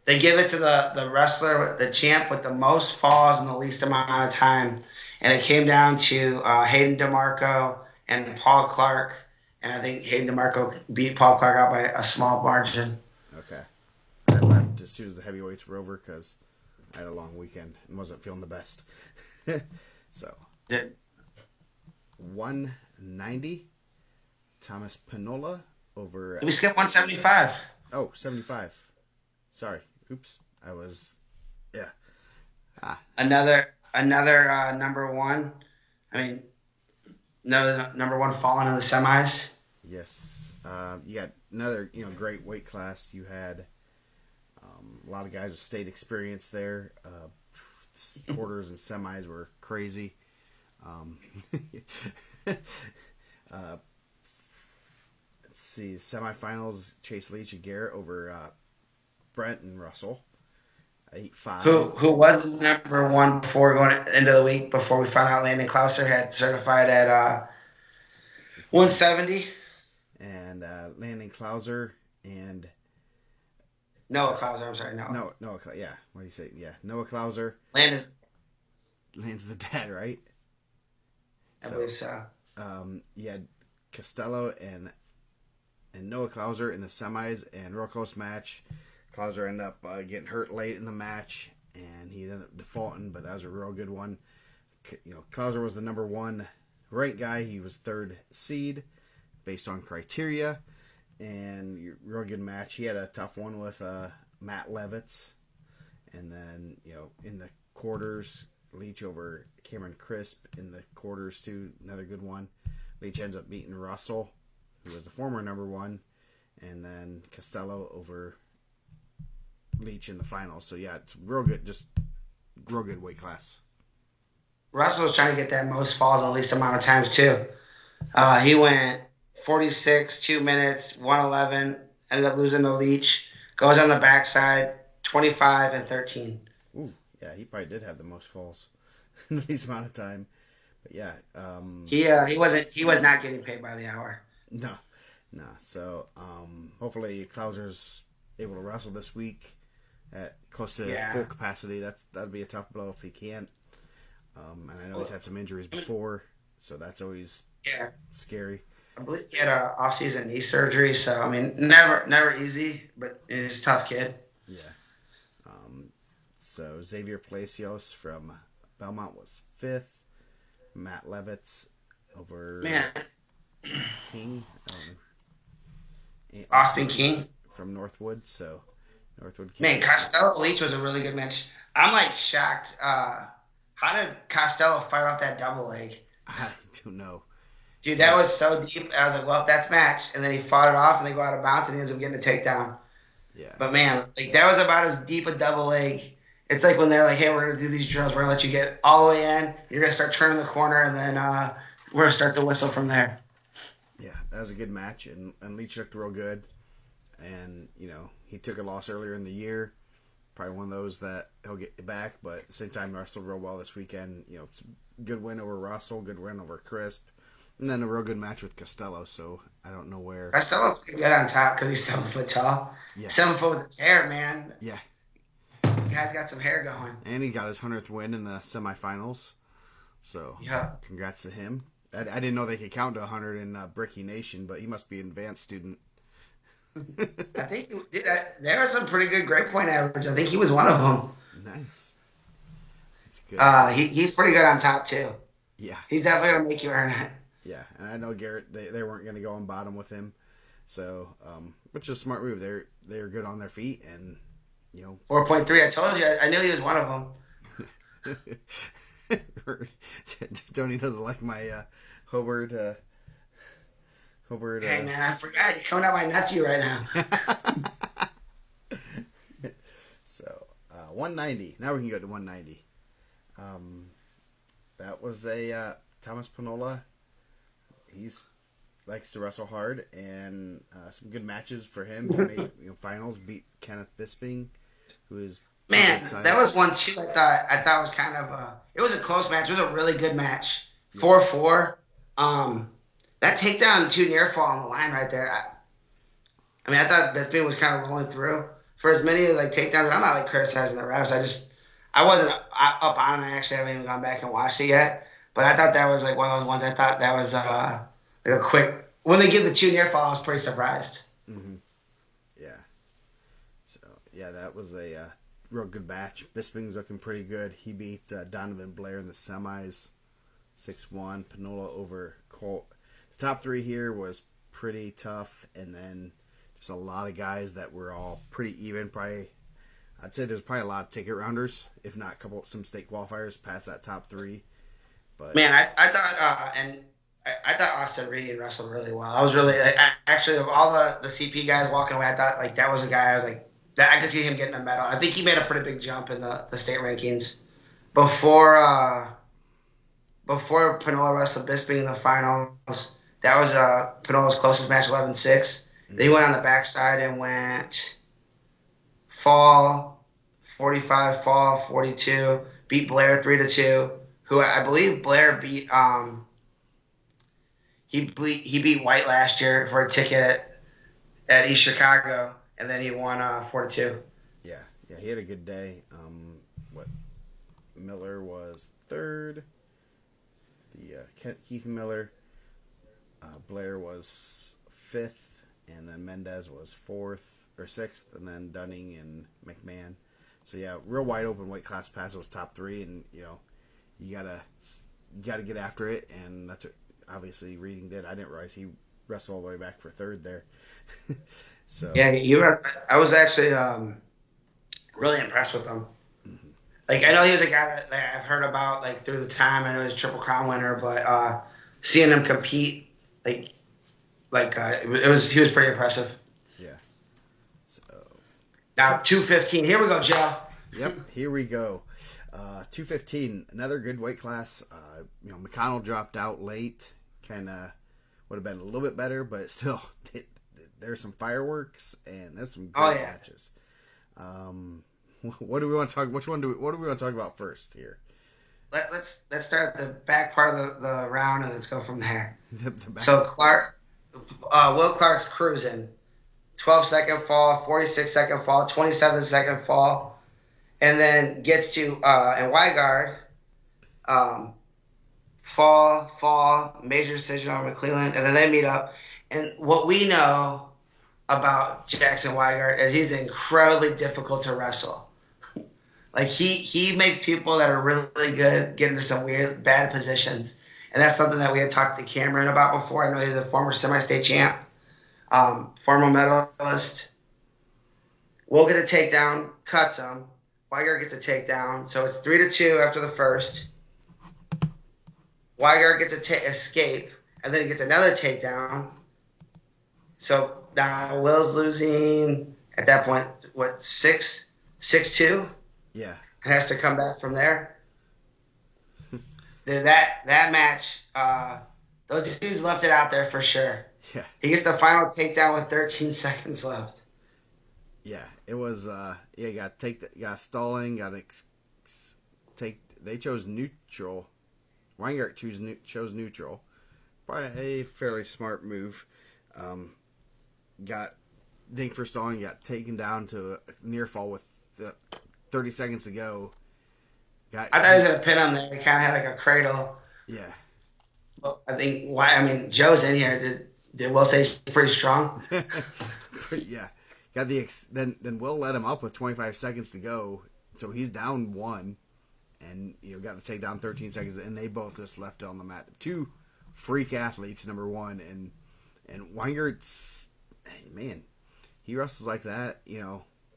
They give it to the wrestler, the champ with the most falls in the least amount of time, and it came down to Hayden DeMarco and Paul Clark, and I think Hayden DeMarco beat Paul Clark out by a small margin. Okay. I left as soon as the heavyweights were over because I had a long weekend and wasn't feeling the best. So, 190, Thomas Pinola over. Did we skip 175? Oh, 75. Sorry. Oops. I was. Yeah. Another number one. I mean, another number one falling in the semis. Yes. You got another great weight class. You had a lot of guys with state experience there. Quarters and semis were crazy. Let's see. Semifinals, Chase Leach and Garrett over Brent and Russell. 8-5. Who was number one before going into the week, before we found out Landon Klauser had certified at 170? And Landon Klauser and Noah Klauser, I'm sorry, Noah, yeah. What do you say? Yeah, Noah Klauser. Landon's the dad, right? I believe so. You had Costello and Noah Klauser in the semis, and real close match. Klauser ended up getting hurt late in the match, and he ended up defaulting, but that was a real good one. Klauser was the number one ranked guy. He was third seed based on criteria. And real good match. He had a tough one with Matt Levitz. And then, in the quarters, Leach over Cameron Crisp in the quarters, too. Another good one. Leach ends up beating Russell, who was the former number one. And then Costello over Leach in the finals. So, yeah, it's real good. Just real good weight class. Russell was trying to get that most falls in the least amount of times, too. He went 46, 2 minutes, 111, ended up losing to Leach. Goes on the backside, 25 and 13. Ooh, yeah, he probably did have the most falls in the least amount of time. But yeah, he was not getting paid by the hour. No. So hopefully Klauser's able to wrestle this week at close to full capacity. That'd be a tough blow if he can't. And I know he's had some injuries before, so that's always scary. I believe he had an off-season knee surgery, so I mean, never easy, but he's a tough kid. Yeah. So Xavier Palacios from Belmont was 5th. Matt Levitz over King. Austin King. from Northwood. So Northwood came Man, in. Costello Leach was a really good match. I'm like shocked. How did Costello fight off that double leg? I don't know. Dude, that was so deep. I was like, well, that's match. And then he fought it off, and they go out of bounds, and he ends up getting a takedown. Yeah. But man, like that was about as deep a double leg. It's like when they're like, hey, we're gonna do these drills. We're gonna let you get all the way in. You're gonna start turning the corner, and then we're gonna start the whistle from there. Yeah, that was a good match, and Leach looked real good. And he took a loss earlier in the year. Probably one of those that he'll get back, but at the same time, wrestled real well this weekend. It's a good win over Russell, good win over Crisp, and then a real good match with Costello. So I don't know where. Costello's pretty good on top because he's 7 foot tall. Yeah. 7 foot with his hair, man. Yeah. The guy's got some hair going. And he got his 100th win in the semifinals. So yeah, congrats to him. I didn't know they could count to 100 in Bricky Nation, but he must be an advanced student. I think there was some pretty good grade point average. I think he was one of them. Nice. That's good. He's pretty good on top too. Yeah. He's definitely gonna make you earn it. Yeah, and I know Garrett. They weren't gonna go on bottom with him, so which is a smart move. They're good on their feet, and 4.3. I told you. I knew he was one of them. Tony doesn't like my Hobart. Hey man, I forgot you're coming out my nephew right now. So 190. Now we can go to 190. That was a Thomas Panola. He's likes to wrestle hard, and some good matches for him. He made finals, beat Kenneth Bisping, who is man. That was one too. I thought was kind of it was a close match. It was a really good match. 4-4. That takedown too near fall on the line right there. I thought Bisping was kind of rolling through for as many takedowns. I'm not criticizing the refs. I wasn't up on it. I actually haven't even gone back and watched it yet. But I thought that was one of those ones. I thought that was a quick. When they give the 2 near fall, I was pretty surprised. Mm-hmm. Yeah. So yeah, that was a real good match. Bisping's looking pretty good. He beat Donovan Blair in the semis, 6-1. Panola over Colt. The top 3 here was pretty tough, and then just a lot of guys that were all pretty even. Probably, I'd say there's probably a lot of ticket rounders, if not some state qualifiers past that top 3. But man, I thought I thought Austin Reed wrestled really well. I was really actually of all the CP guys walking away, I thought that was a guy I was that I could see him getting a medal. I think he made a pretty big jump in the state rankings before Panola wrestled Bisping in the finals. That was Panola's closest match, 11-6. Then he went on the backside and went fall 45, fall 42, beat Blair 3-2. Who I believe Blair beat. He beat White last year for a ticket at East Chicago, and then he won 4-2. Yeah, he had a good day. Miller was 3rd. Keith Miller. Blair was 5th, and then Mendez was 4th or 6th, and then Dunning and McMahon. So yeah, real wide open weight class pass. It was top 3, and you gotta get after it, and that's what obviously Reading did. I didn't realize he wrestled all the way back for 3rd there. So yeah, I was actually really impressed with him. Mm-hmm. I know he was a guy that I've heard about through the time. I know he's a Triple Crown winner, but seeing him compete, he was pretty impressive. Yeah. So now 215. Here we go, Joe. Yep, here we go. 215, another good weight class. McConnell dropped out late. Kind of would have been a little bit better, but still, there's some fireworks and there's some great matches. What do we want to talk? What do we want to talk about first here? Let's start at the back part of the round and let's go from there. So Will Clark's cruising. 12-second fall, 46-second fall, 27-second fall, and then gets to in Weigard, fall, major decision on McClelland, and then they meet up. And what we know about Jackson Weigard is he's incredibly difficult to wrestle. He makes people that are really good get into some weird, bad positions. And that's something that we had talked to Cameron about before. I know he's a former semi-state champ. Former medalist. Will get a takedown, cuts him. Weingart gets a takedown. So it's 3-2 after the first. Weingart gets a escape, and then he gets another takedown. So now Will's losing at that point, what, 6-2? Yeah. And has to come back from there. that match, those dudes left it out there for sure. Yeah. He gets the final takedown with 13 seconds left. Yeah, it was. Got stalling. They chose neutral. Weingart chose neutral. Probably a fairly smart move. Got dinged for stalling. Got taken down to a near fall with 30 seconds to go. I thought he was gonna pin him there. He kind of had like a cradle. Yeah. Well, I think Joe's in here. Did Will say he's pretty strong? Yeah. Got then Will let him up with 25 seconds to go, so he's down 1, and got to take down 13 seconds, and they both just left it on the mat. Two freak athletes, number one, and Weingart's, man, he wrestles like that.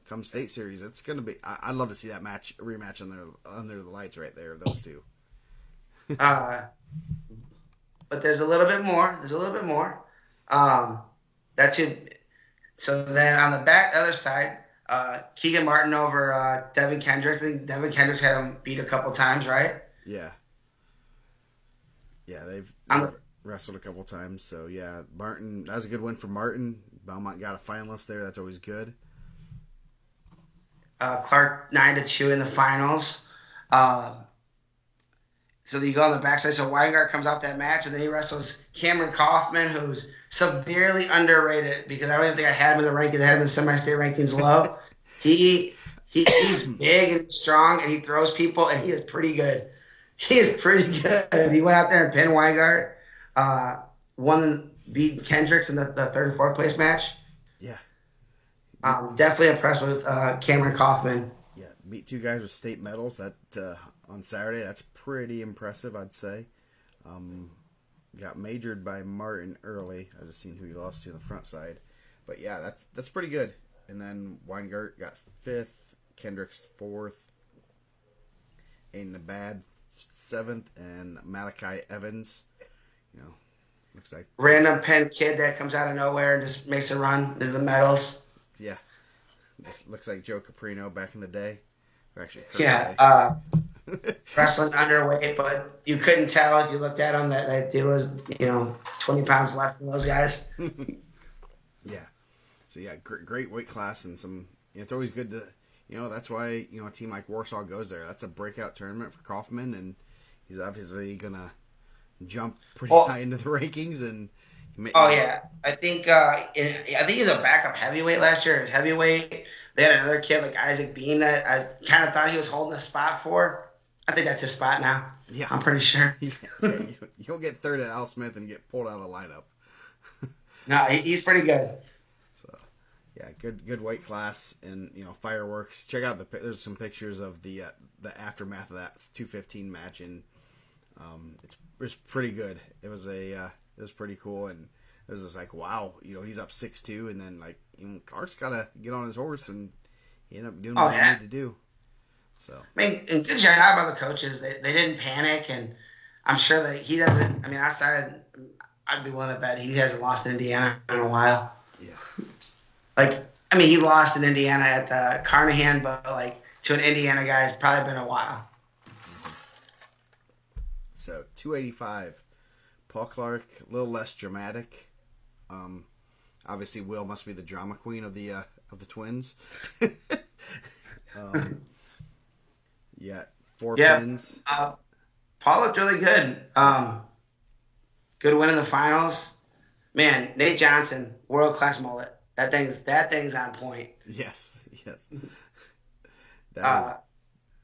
Come state series, it's gonna be. I'd love to see that rematch under the lights right there of those two. But there's a little bit more. That too. So then on the other side, Keegan Martin over Devin Kendricks. I think Devin Kendricks had him beat a couple times, right? Yeah. Yeah, they've wrestled a couple times. So yeah, Martin. That was a good win for Martin. Belmont got a finalist there. That's always good. Clark 9-2 in the finals. So you go on the backside. So Weingart comes off that match, and then he wrestles Cameron Kaufman, who's severely underrated because I don't even think I had him in the rankings. I had him in semi-state rankings low. He's big and strong, and he throws people, and he is pretty good. He went out there and pinned Weingart, beat Kendricks in the third and fourth place match. Yeah. Definitely impressed with Cameron Kaufman. Yeah, beat two guys with state medals that on Saturday. That's pretty impressive, I'd say. Got majored by Martin early. I just seen who he lost to on the front side, but yeah, that's pretty good. And then Weingart got 5th, Kendricks 4th, Aiden the Bad 7th, and Malachi Evans. Looks like random Penn kid that comes out of nowhere and just makes a run to the medals. Yeah, this looks like Joe Caprino back in the day. Or actually, wrestling underweight, but you couldn't tell if you looked at him that dude was 20 pounds less than those guys. Yeah. So yeah, great weight class, and some. It's always good to that's why a team like Warsaw goes there. That's a breakout tournament for Kaufman, and he's obviously gonna jump pretty high into the rankings. And yeah, I think he was a backup heavyweight last year. His heavyweight, they had another kid like Isaac Bean that I kind of thought he was holding a spot for. I think that's his spot now. Yeah, I'm pretty sure. You'll get third at Al Smith and get pulled out of the lineup. No, he's pretty good. So, yeah, good weight class, and fireworks. Check out there's some pictures of the aftermath of that 215 match, and it was pretty good. It was pretty cool, and it was just like, wow, he's up 6-2, and then Clark's gotta get on his horse, and he ended up doing what he needed to do. So and good job by the coaches. They didn't panic, and I'm sure that he doesn't. I'd be willing to bet he hasn't lost in Indiana in a while. Yeah. He lost in Indiana at the Carnahan, but to an Indiana guy, it's probably been a while. So 285, Paul Clark, a little less dramatic. Obviously, Will must be the drama queen of the twins. Yeah, 4 pins. Paul looked really good. Good win in the finals. Man, Nate Johnson, world class mullet. That thing's on point. Yes. That is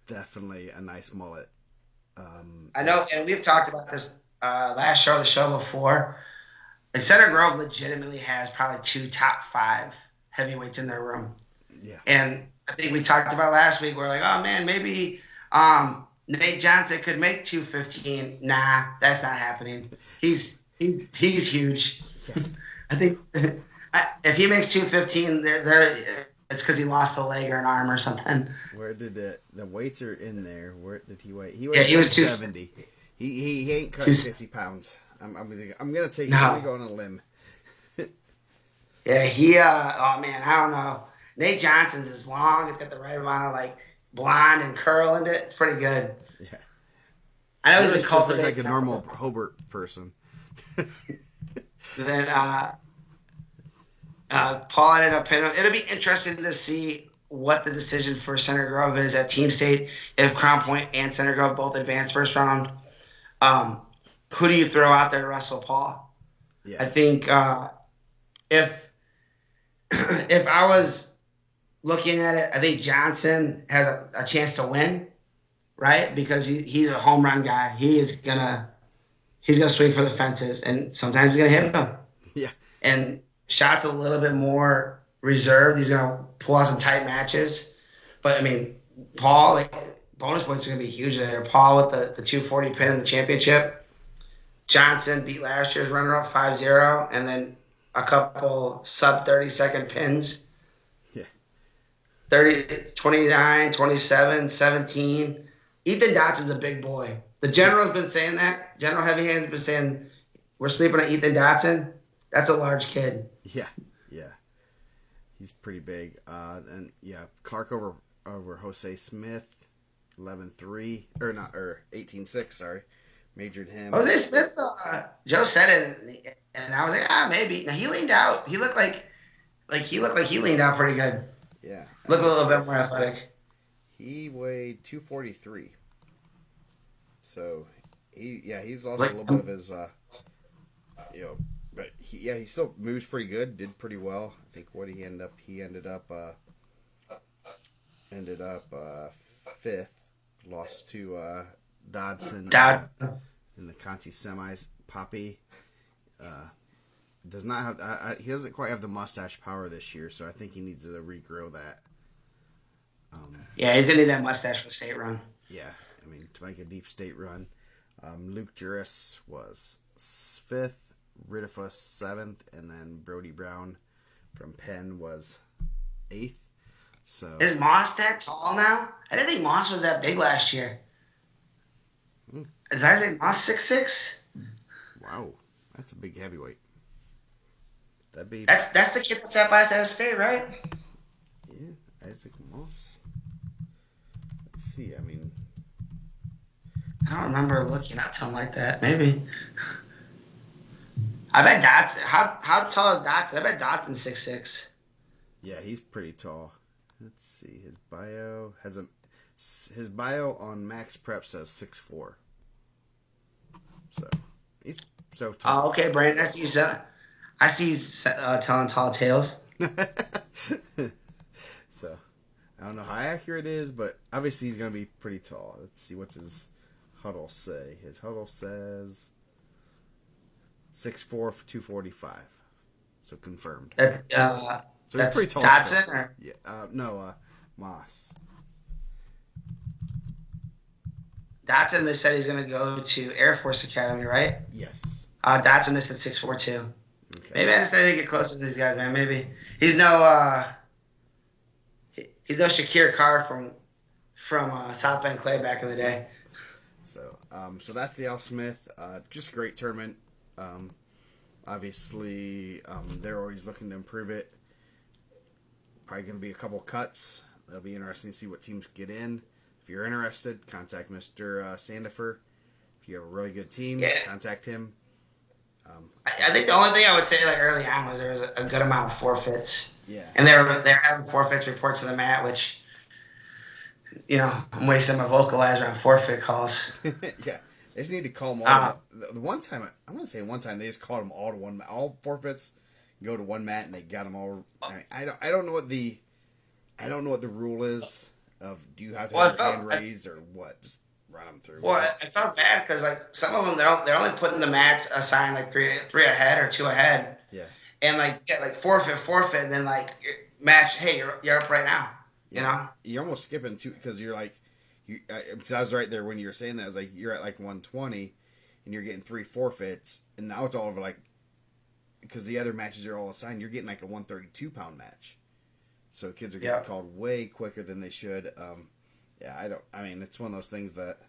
definitely a nice mullet. I know, and we've talked about this last show, the show before. And Center Grove legitimately has probably 2 top 5 heavyweights in their room. Yeah. And I think we talked about last week. We're like, oh man, maybe Nate Johnson could make 215. Nah, that's not happening. He's huge. Yeah. I If he makes 215, it's because he lost a leg or an arm or something. Where did the weights are in there? Where did he weigh? He Yeah, weighed he was 270. He ain't two. cutting 50 pounds. I'm gonna take. I'm gonna No. go on a limb. Yeah, he. Oh man, I don't know. Nate Johnson's is long. It's got the right amount of like blonde and curl in it. It's pretty good. Yeah, I know he's been yours just looks like cultivating a that. normal Hobart person. Then Paul ended up pinning him. It'll be interesting to see what the decision for Center Grove is at Team State if Crown Point and Center Grove both advance first round. Um, who do you throw out there to wrestle Paul? Yeah, I think if if I was looking at it, I think Johnson has a chance to win, right? Because he's a home run guy. He's gonna swing for the fences, and sometimes he's gonna hit them. yeah, And Shot's a little bit more reserved. He's gonna pull out some tight matches. But I mean, Paul, like, bonus points are gonna be huge there. Paul with the 240 pin in the championship. Johnson beat last year's runner-up 5-0, and then a couple sub 30-second pins. yeah. 30, 29, 27, 17. Ethan Dotson's a big boy. The general's been saying that. General Heavy Hand's been saying we're sleeping on Ethan Dotson. That's a large kid. Yeah, yeah. He's pretty big. And yeah, Clark over Jose Smith, 11-3 or 18-6. Sorry, majored him. Jose Smith, Joe said it, and I was like, maybe. Now he leaned out. He looked like he leaned out pretty good. Yeah, Looked a little bit more athletic. he weighed 243. So he's also a little bit of his but he still moves pretty good, did pretty well. I think what he ended up fifth, lost to Dodson in the Conti semis. Poppy does not have he doesn't quite have the mustache power this year, so I think he needs to regrow that. Yeah, he's gonna need that mustache for state run. Yeah, I mean, to make a deep state run. Luke Juris was fifth, Ridifus seventh, and then Brody Brown from Penn was eighth. So Is Moss that tall now? I didn't think Moss was that big last year. Is Isaac Moss 6'6"? wow, that's a big heavyweight. That'd be That's the kid that sat by us at state, right? yeah, Isaac Moss. Let's see. I mean, I don't remember looking at him like that. Maybe. I bet Dotson. How tall is Dotson? I bet Dotson's 6'6". yeah, he's pretty tall. Let's see. His bio on Max Prep says 6'4". So he's so tall. Oh, okay, Brandon. I see you telling tall tales. So I don't know how accurate it is, but obviously he's going to be pretty tall. Let's see what's his huddle say. His huddle says 6'4", 245. So confirmed. That's So he's pretty tall. Dotson, or? Yeah. No, Moss. Dotson, they said he's going to go to Air Force Academy, right? Yes. Dotson, they said 6'4" too. Okay. Maybe I just need to get closer to these guys, man. Maybe he's no Shakir Carr from South Bend Clay back in the day. So that's the Al Smith. Just a great tournament. Obviously, they're always looking to improve it. Probably going to be a couple cuts. It'll be interesting to see what teams get in. If you're interested, contact Mr. Sandifer. If you have a really good team, contact him. I think the only thing I would say like early on was there was a good amount of forfeits. Yeah. And they're having forfeits reports to the mat, which, I'm wasting my vocalizer on forfeit calls. Yeah. They just need to call them all. The one time, I want to say they just called them all to one mat. All forfeits go to one mat, and they got them all. I don't know what the rule is of do you have to have your hand raised or what? Just run them through. Well, I felt bad because like some of them they're only putting the mats assigned like three ahead or two ahead. Yeah. And like get like forfeit, and then like match. Hey, you're up right now. You know. You're almost skipping two because you're like. Because I was right there when you were saying that. I was like, you're at like 120, and you're getting 3 forfeits, and now it's all over like because the other matches are all assigned, you're getting like a 132-pound match. So kids are getting Yeah. called way quicker than they should. I mean, it's one of those things that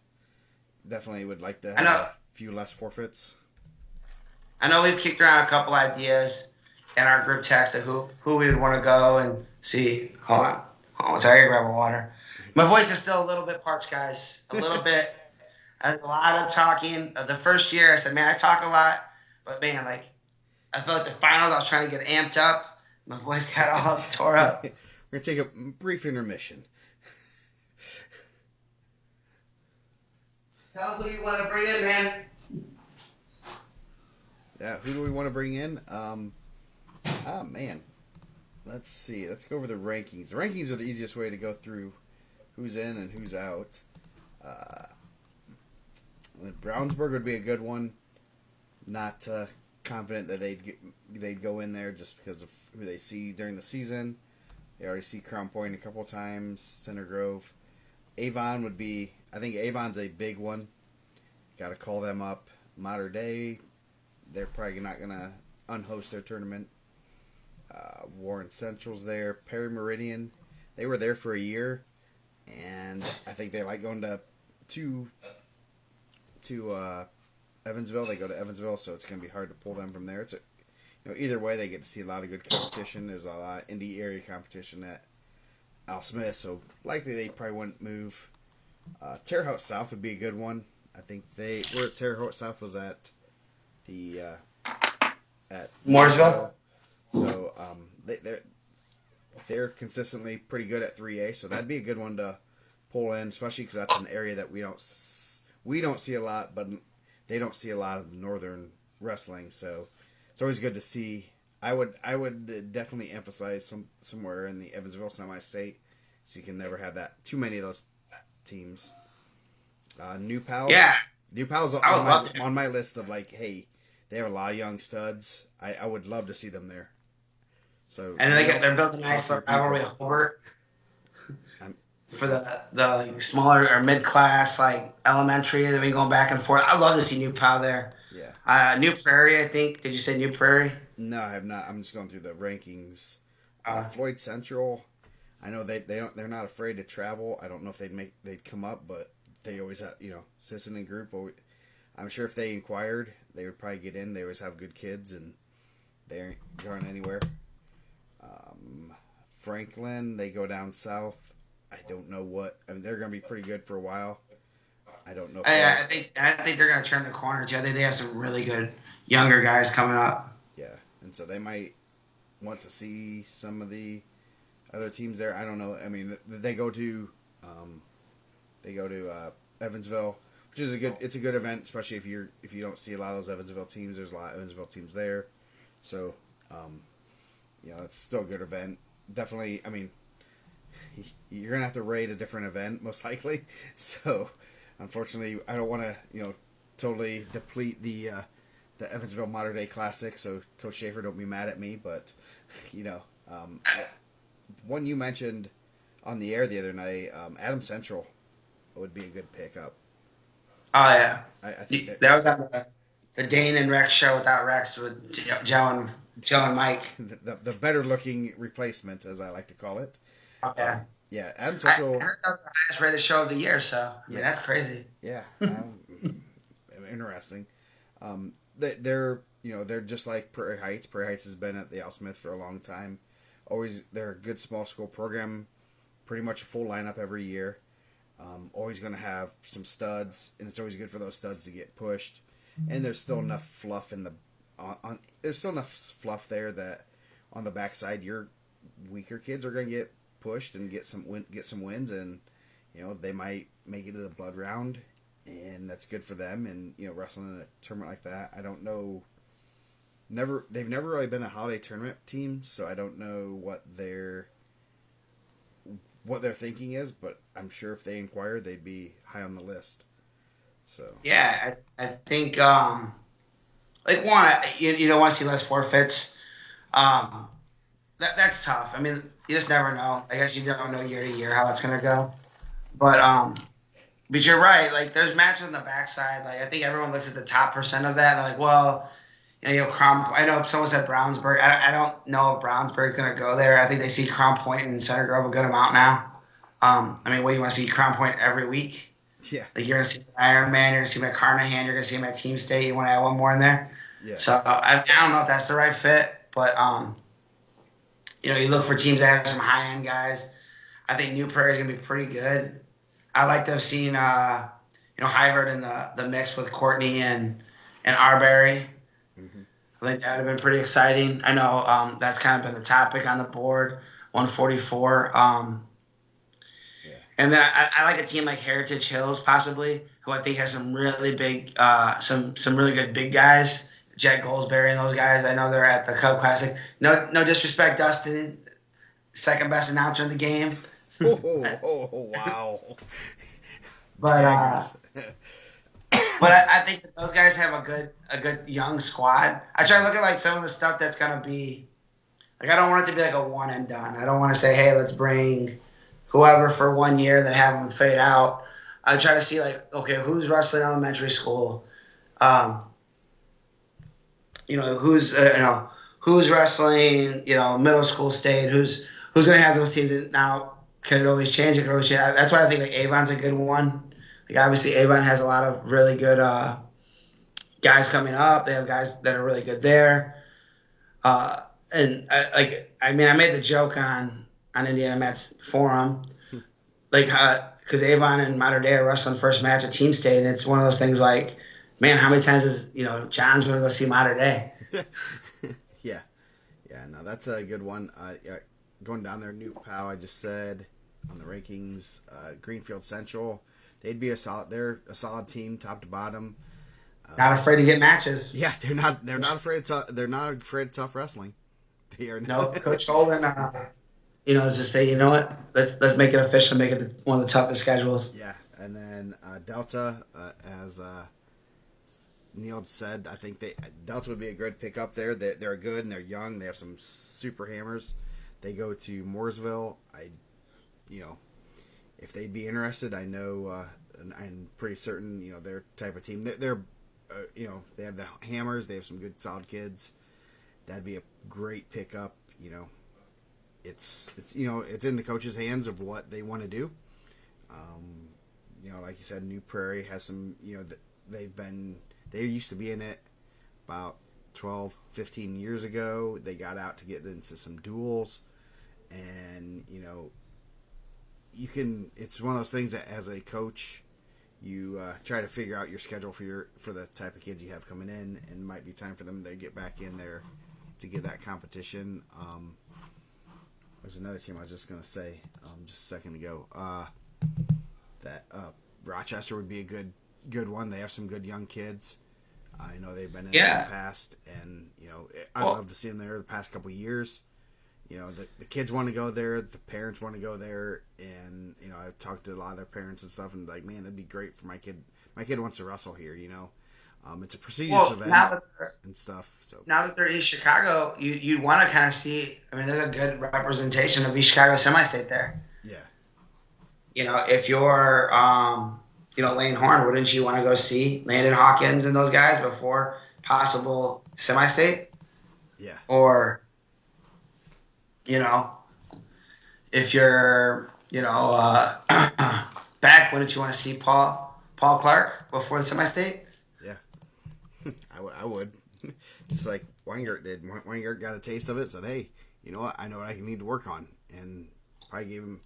definitely would like to I have know. a few less forfeits. I know we've kicked around a couple ideas in our group text of who we would want to go and see. Hold on. Sorry, I gotta grab a water. My voice is still a little bit parched, guys. A little bit. I had a lot of talking. The first year, I said, man, I talk a lot. But, man, like, I felt like the finals, I was trying to get amped up. My voice got all tore up. We're going to take a brief intermission. Tell us who you want to bring in, man. Yeah, who do we want to bring in? Man. Let's see. Let's go over the rankings. The rankings are the easiest way to go through who's in and who's out. Brownsburg would be a good one. Not confident that they'd go in there just because of who they see during the season. They already see Crown Point a couple times. Center Grove. Avon would be. I think Avon's a big one. Got to call them up. Mater Dei. They're probably not going to unhost their tournament. Warren Central's there. Perry Meridian. They were there for a year, and I think they like going to Evansville. They go to Evansville, so it's going to be hard to pull them from there. Either way, they get to see a lot of good competition. There's a lot of indie area competition at Al Smith, so likely they probably wouldn't move. Terre Haute South would be a good one. I think where Terre Haute South was at the at Mooresville. So they're consistently pretty good at 3A, so that'd be a good one to pull in, especially because that's an area that we don't see a lot, but they don't see a lot of northern wrestling. So it's always good to see. I would definitely emphasize somewhere in the Evansville semi-state, so you can never have too many of those teams. New Pal. Yeah. New Pal's on my list of like, hey, they have a lot of young studs. I would love to see them there. So And then they're building a nice rivalry with Hobart for the like, smaller or mid-class, like elementary. They've been going back and forth. I'd love to see New Pal there. Yeah. New Prairie, I think. Did you say New Prairie? No, I have not. I'm just going through the rankings. Floyd Central. I know they're not afraid to travel. I don't know if they'd come up, but they always have, Sisson and group. I'm sure if they inquired, they would probably get in. They always have good kids, and they aren't going anywhere. Franklin, they go down south. I don't know what. I mean, they're going to be pretty good for a while. I don't know. I think they're going to turn the corner too. I think they have some really good younger guys coming up. Yeah, and so they might want to see some of the other teams there. I don't know. I mean, they go to Evansville, which is a good event, especially if you don't see a lot of those Evansville teams. There's a lot of Evansville teams there, so it's still a good event. Definitely, I mean, you're gonna have to rate a different event most likely. So, unfortunately, I don't want to totally deplete the Evansville Mater Dei Classic. So, Coach Schaefer, don't be mad at me, but one you mentioned on the air the other night, Adam Central would be a good pickup. Oh yeah, I think that was on the Dane and Rex show without Rex with Joe and Mike. The better looking replacement, as I like to call it. Oh, yeah. Yeah, Adam I Central. heard that was the highest rated show of the year, so I mean, that's crazy. Yeah, interesting. They're just like Prairie Heights. Prairie Heights has been at the Al Smith for a long time. They're a good small school program. Pretty much a full lineup every year. Always going to have some studs, and it's always good for those studs to get pushed. And there's still enough fluff there's still enough fluff there that on the backside your weaker kids are going to get pushed and get some wins, and they might make it to the blood round, and that's good for them. And wrestling in a tournament like that, I don't know. They've never really been a holiday tournament team, so I don't know what their thinking is, but I'm sure if they inquired, they'd be high on the list. So yeah, I think like one, you don't want to see less forfeits. That's tough. I mean, you just never know. I guess you don't know year to year how it's gonna go. But you're right. Like there's matches on the backside. Like I think everyone looks at the top percent of that. And they're like, well, You know, I know someone said Brownsburg. I don't know if Brownsburg's going to go there. I think they see Crown Point and Center Grove a good amount now. I mean, what, you want to see Crown Point every week? Yeah, Like, you're going to see Iron Man, you're going to see him at Carnahan, you're going to see him at Team State. You want to add one more in there? yeah, So I don't know if that's the right fit, but you know, you look for teams that have some high end guys. I think New Prairie is going to be pretty good. I like to have seen you know, Hyvert in the mix with Courtney and Arbery. hmm I think that would have been pretty exciting. I know that's kind of been the topic on the board, 144. yeah, And then I like a team like Heritage Hills, possibly, who I think has some really big, some really good big guys. Jed Goldsberry and those guys. I know they're at the Cub Classic. No disrespect, Dustin, second best announcer in the game. wow. But Daggers. I think that those guys have a good young squad. I try to look at like some of the stuff that's gonna be like, I don't want it to be like a one and done. I don't want to say, hey, let's bring whoever for 1 year, then have them fade out. I try to see like, okay, who's wrestling elementary school, um, you know, who's wrestling, you know, middle school state, who's gonna have those teams. And now, can it always change? It can always change. That's why I think like Avon's a good one. Like, obviously Avon has a lot of really good guys coming up. They have guys that are really good there. And I mean, I made the joke on IndianaMat's forum, like, because Avon and Mater Dei are wrestling first match at Team State, and it's one of those things like, man, how many times is, you know, John's going to go see Mater Dei? Yeah, yeah. No, that's a good one. Yeah, going down there, New Pow. I just said on the rankings, Greenfield Central. They'd be a solid. They're a solid team, top to bottom. Not afraid to get matches. Yeah, they're not. They're not afraid of. They're not afraid of tough wrestling. They are No, not. Coach Holden, you know, just say, you know what, let's make it official, make it one of the toughest schedules. Yeah, and then Delta, as Neil said, I think Delta would be a good pickup there. They're good and they're young. They have some super hammers. They go to Mooresville. You know, if they'd be interested, I know, and I'm pretty certain, you know, their type of team. They're you know, they have the hammers. They have some good solid kids. That'd be a great pickup. You know, it's you know, it's in the coach's hands of what they want to do. You know, like you said, New Prairie has some. You know, they used to be in it about 12, 15 years ago. They got out to get into some duels, and you know, you can. It's one of those things that as a coach, you try to figure out your schedule for the type of kids you have coming in, and it might be time for them to get back in there to get that competition. There's another team I was just gonna say just a second ago that Rochester would be a good one. They have some good young kids. I know they've been in the past, and you know, I'd love to see them there the past couple of years. You know, the kids want to go there, the parents want to go there, and you know, I talked to a lot of their parents and stuff, and like, man, that'd be great for my kid. My kid wants to wrestle here, you know. It's a prestigious event and stuff. So now that they're East Chicago, you want to kind of see. I mean, there's a good representation of East Chicago semi-state there. yeah, You know, if you're you know, Lane Horn, wouldn't you want to go see Landon Hawkins and those guys before possible semi-state? yeah, Or, you know, if you're, you know, back, wouldn't you want to see Paul Clark before the semi-state? yeah. I would. Just like Weingart did. Weingart got a taste of it. Said, "Hey, you know what? I know what I need to work on," and probably gave him.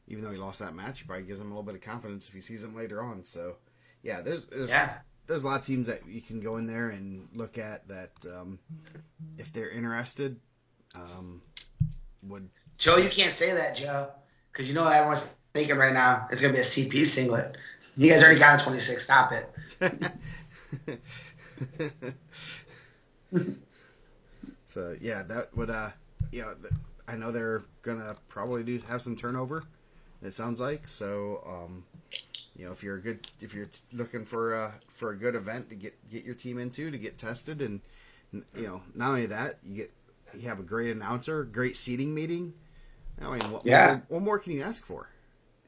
Even though he lost that match, he probably gives him a little bit of confidence if he sees him later on. So, yeah, there's a lot of teams that you can go in there and look at that if they're interested would. Joe, you can't say that, Joe, because you know what everyone's thinking right now. It's going to be a CP singlet. You guys already got a 26. Stop it. So, yeah, that would, you know, I know they're going to probably have some turnover. It sounds like so. You know, if you're looking for a good event to get your team into to get tested, and you know, not only that, you have a great announcer, great seating meeting. I mean, what more can you ask for?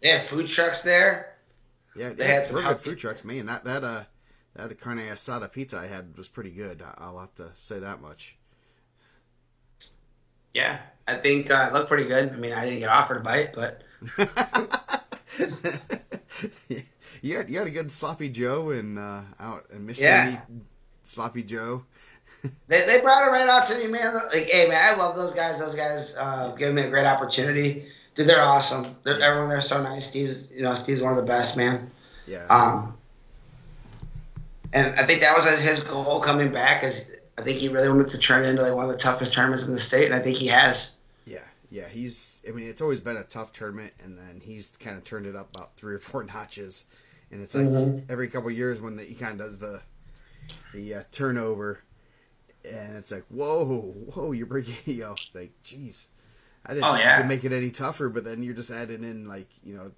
They have food trucks there. Yeah, they had some good food trucks. Man, that that carne asada pizza I had was pretty good. I'll have to say that much. Yeah, I think it looked pretty good. I mean, I didn't get offered a bite, but You had a good sloppy Joe and out in Michigan. yeah, Sloppy Joe. they brought it right out to me, man. Like, hey, man, I love those guys. Those guys gave me a great opportunity. Dude, they're awesome. Yeah, Everyone there's so nice. Steve's one of the best, man. yeah, Um, and I think that was his goal coming back. Is I think he really wanted to turn it into like one of the toughest tournaments in the state, and I think he has. yeah, yeah. I mean, it's always been a tough tournament, and then he's kind of turned it up about 3 or 4 notches. And it's like every couple of years when he kind of does the turnover, and it's like, whoa, you're breaking, it's like, geez, I didn't think you could make it any tougher, but then you're just adding in, like,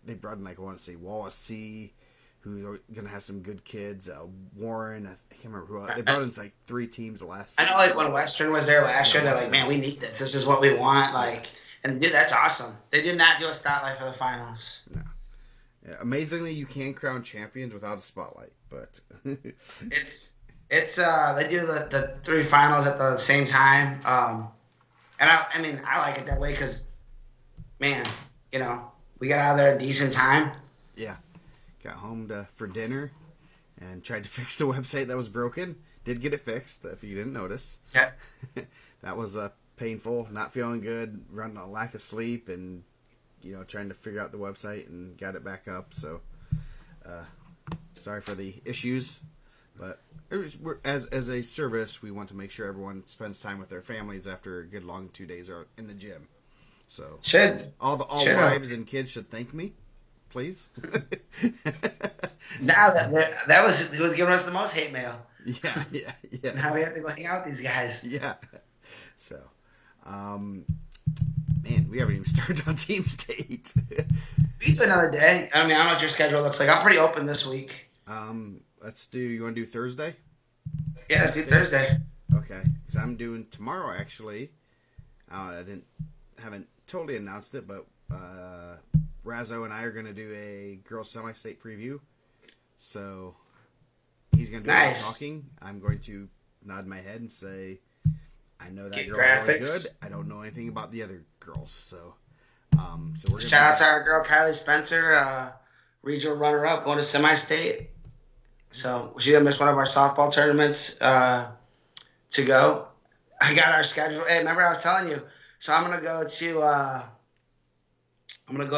they brought in, like, I want to say Wallace C, who's going to have some good kids, Warren, I can't remember who else. They brought in, like, 3 teams the last I know, like, when Western was there last year, they're like, man, we need this. This is what we want. Like, and dude, that's awesome. They did not do a spotlight for the finals. No. Yeah, amazingly, you can crown champions without a spotlight, but it's they do the 3 finals at the same time, and I mean I like it that way because, man, we got out of there a decent time. Yeah, got home for dinner and tried to fix the website that was broken. Did get it fixed, if you didn't notice. Yeah, that was painful, not feeling good, running on lack of sleep, and trying to figure out the website and got it back up. So, sorry for the issues, but as a service, we want to make sure everyone spends time with their families after a good long 2 days in the gym. So, all wives and kids should thank me, please. Now that was it was giving us the most hate mail. Yeah. Now we have to go hang out with these guys. Yeah. So, man, we haven't even started on Team State. We do another day. I mean, I don't know what your schedule looks like. I'm pretty open this week. You want to do Thursday? Yeah, let's do Thursday. Okay, because I'm doing tomorrow, actually. Haven't totally announced it, but Razzo and I are going to do a girls semi-state preview. So he's going to do a lot of talking. I'm going to nod my head and say, I know that girl's really good. I don't know anything about the other girls, so we're gonna shout out to our girl Kylie Spencer, regional runner-up, going to semi-state. So she's gonna miss one of our softball tournaments to go. I got our schedule. Hey, remember I was telling you? So I'm gonna go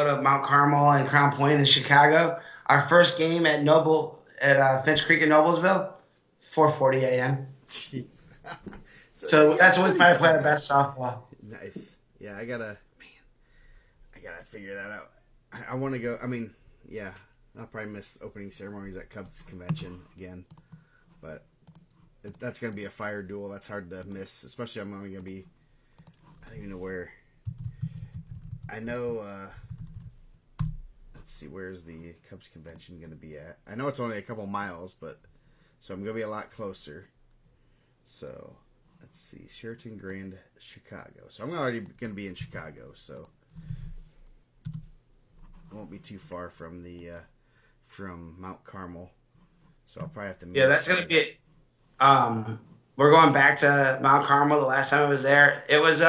to Mount Carmel and Crown Point in Chicago. Our first game at Finch Creek in Noblesville, 4:40 a.m. Jeez. So that's when we try to play our best softball. Nice. Yeah, I gotta figure that out. I want to go. I mean, yeah, I'll probably miss opening ceremonies at Cubs convention again, but that's gonna be a fire duel. That's hard to miss, especially I'm only gonna be. I don't even know where. I know. Let's see, where's the Cubs convention gonna be at? I know it's only a couple miles, but so I'm gonna be a lot closer. So. Let's see, Sheraton Grand, Chicago. So I'm already going to be in Chicago, so I won't be too far from from Mount Carmel. So I'll probably have to. Yeah, that's going to be. We're going back to Mount Carmel. The last time I was there, it was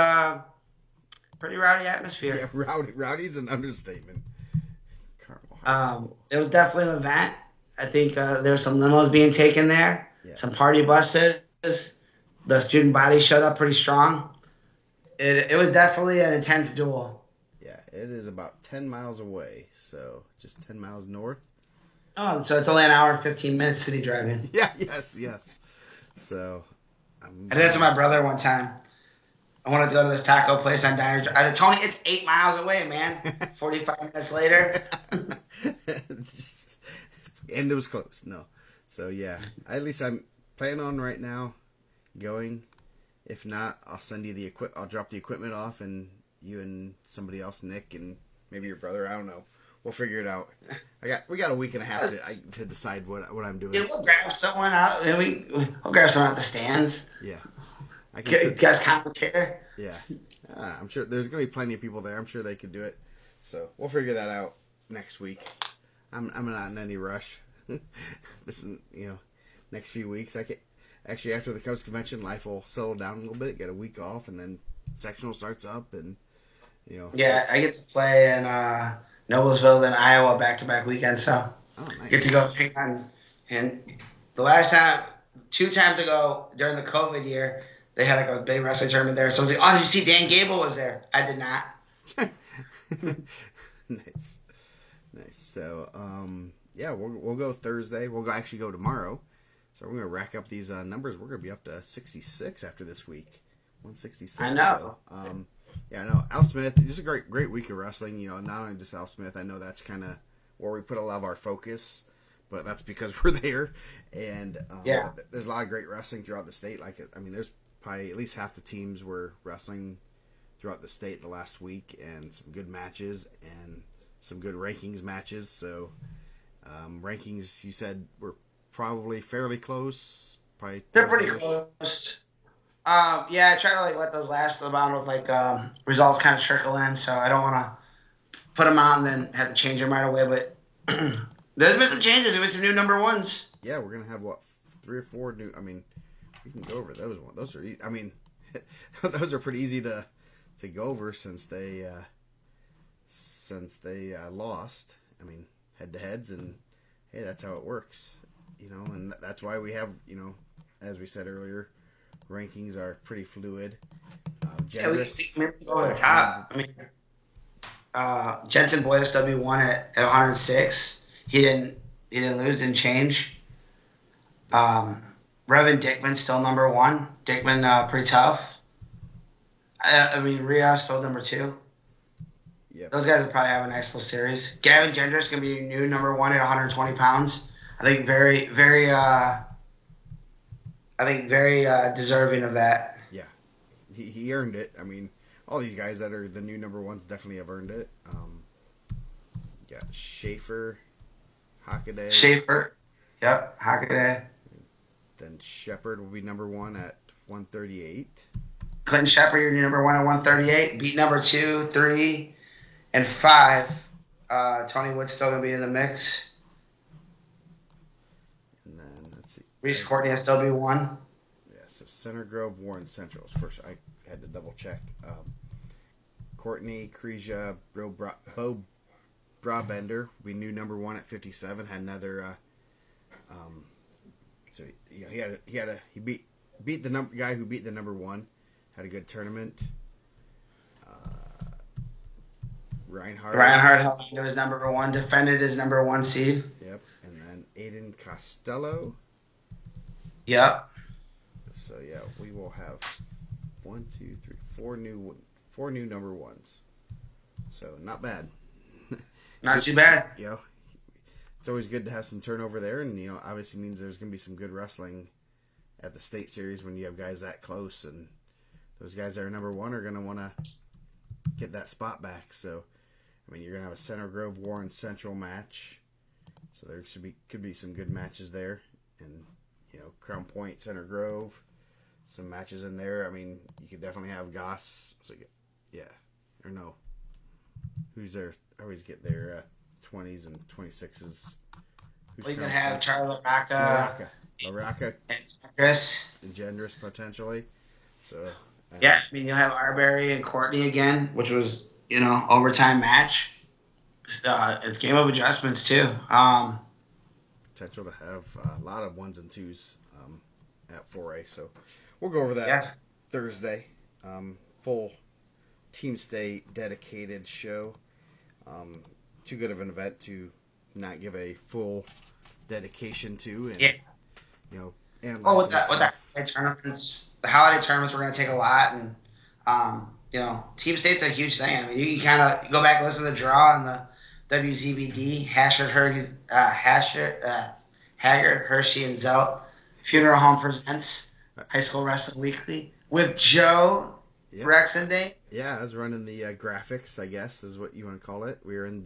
pretty rowdy atmosphere. Yeah, rowdy's an understatement. Carmel. It was definitely an event. I think there were some limos being taken there, some party buses. The student body showed up pretty strong. It was definitely an intense duel. Yeah, it is about 10 miles away, so just 10 miles north. Oh, so it's only an hour and 15 minutes city driving. Yeah, yes. So, I did that to my brother one time. I wanted to go to this taco place on Diner. I said, Tony, it's 8 miles away, man. 45 minutes later. And it was close. No. So, yeah. At least I'm planning on right now going. If not, I'll send you I'll drop the equipment off, and you and somebody else, Nick, and maybe your brother. I don't know. We'll figure it out. We got a week and a half to decide what I'm doing. Yeah, we'll grab someone out. We'll grab someone out the stands. Yeah. Guest commentary. Yeah. I'm sure there's going to be plenty of people there. I'm sure they could do it. So we'll figure that out next week. I'm not in any rush. This is, next few weeks. Actually, after the Cubs convention, life will settle down a little bit. Get a week off, and then sectional starts up, and Yeah, I get to play in Noblesville and Iowa back-to-back weekends, so Oh, I get to nice. go and the last time, 2 times ago during the COVID year, they had like a big wrestling tournament there. So I was like, "Oh, did you see Dan Gable was there?" I did not. Nice, nice. So, yeah, we'll go Thursday. Actually go tomorrow. So we're gonna rack up these numbers. We're gonna be up to 66 after this week, I 166. know. So, yeah, I know Al Smith. Just a great week of wrestling. Not only just Al Smith. I know that's kind of where we put a lot of our focus, but that's because we're there. And Yeah. there's a lot of great wrestling throughout the state. There's probably at least half the teams were wrestling throughout the state the last week, and some good matches and some good rankings matches. So rankings, you said, were probably fairly close. Probably They're pretty Thursday-ish. close. Yeah, I try to like let those last amount of like results kind of trickle in, so I don't want to put them out and then have to change them right away. But there's been some changes. There's been some new number ones. Yeah, we're gonna have what, 3 or 4 new. I mean, we can go over those ones. Those are, I mean, those are pretty easy to go over since they lost. I mean, head to heads, and hey, that's how it works. And that's why we have, as we said earlier, rankings are pretty fluid. Yeah, we Generous. can go to the top. I mean, Jensen Boyd SW won at 106. He didn't lose, didn't change. Revan Dickman still number one. Dickman pretty tough. I mean, Rios still number two. Yep. Those guys will probably have a nice little series. Gavin Gendris gonna be new number one at 120 pounds. I think very deserving of that. Yeah, he earned it. I mean, all these guys that are the new number ones definitely have earned it. Got Schaefer, Hockaday. Schaefer, yep, Hockaday. Then Shepard will be number one at 138. Clinton Shepard, you're number one at 138. Beat number 2, 3, and 5. Tony Wood's still gonna be in the mix. And then let's see. Reese Courtney will still be 1. Yeah, so Center Grove, Warren Centrals. First, I had to double check. Courtney, Cresia, Bo Brabender, we knew number one at 57. Had another. So he beat the guy who beat the number one. Had a good tournament. Reinhardt held on to his number 1, defended his number 1 seed. Yep, and then Aiden Costello. Yep. So yeah, we will have 1, 2, 3, 4 new number ones. So not bad. Not too bad. It's always good to have some turnover there, and obviously means there's going to be some good wrestling at the state series when you have guys that close, and those guys that are number one are going to want to get that spot back. So, I mean, you're going to have a Center Grove Warren Central match, so there could be some good matches there, and Crown Point, Center Grove, some matches in there. I mean, you could definitely have Goss. Or no, who's there? I always get their 20s and 26s. Well, you could have Charlie LaRocca, and Chris, and Gendris potentially. So yeah, I mean, you'll have Arbery and Courtney again, which was overtime match. It's game of adjustments too. Potential to have a lot of 1s and 2s at 4A. So we'll go over that Thursday. Full team state dedicated show. Too good of an event to not give a full dedication to, and and with that tournaments, the holiday tournaments, we're going to take a lot, and team state's a huge thing. I mean, you kind of go back and listen to the draw and the WZBD Haggard, Hershey, and Zelt Funeral Home presents High School Wrestling Weekly with Joe, Rex, and Dane. Yeah, I was running the graphics, I guess, is what you want to call it. We were in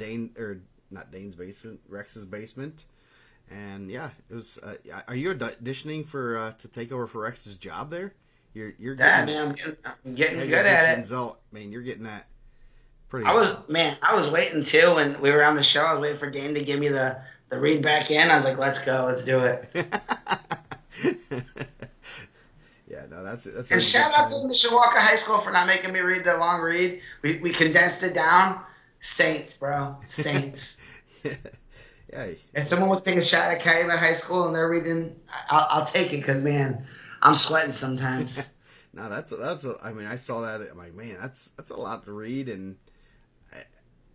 not Dane's basement, Rex's basement. And yeah, it was. Are you auditioning for to take over for Rex's job there? You're getting, I'm getting good at it. Man, you're getting that pretty. I was waiting too when we were on the show. I was waiting for Dane to give me the read back in. I was like, let's go, let's do it. Yeah, no, that's And always a good shout out to time. Mishawaka High School for not making me read the long read. We condensed it down. Saints, bro. Saints. Yeah, yeah, If someone was taking a shot at Calumet High School and they're reading, I'll take it because, man, I'm sweating sometimes. no, that's. I mean, I saw that. I'm like, man, that's a lot to read, and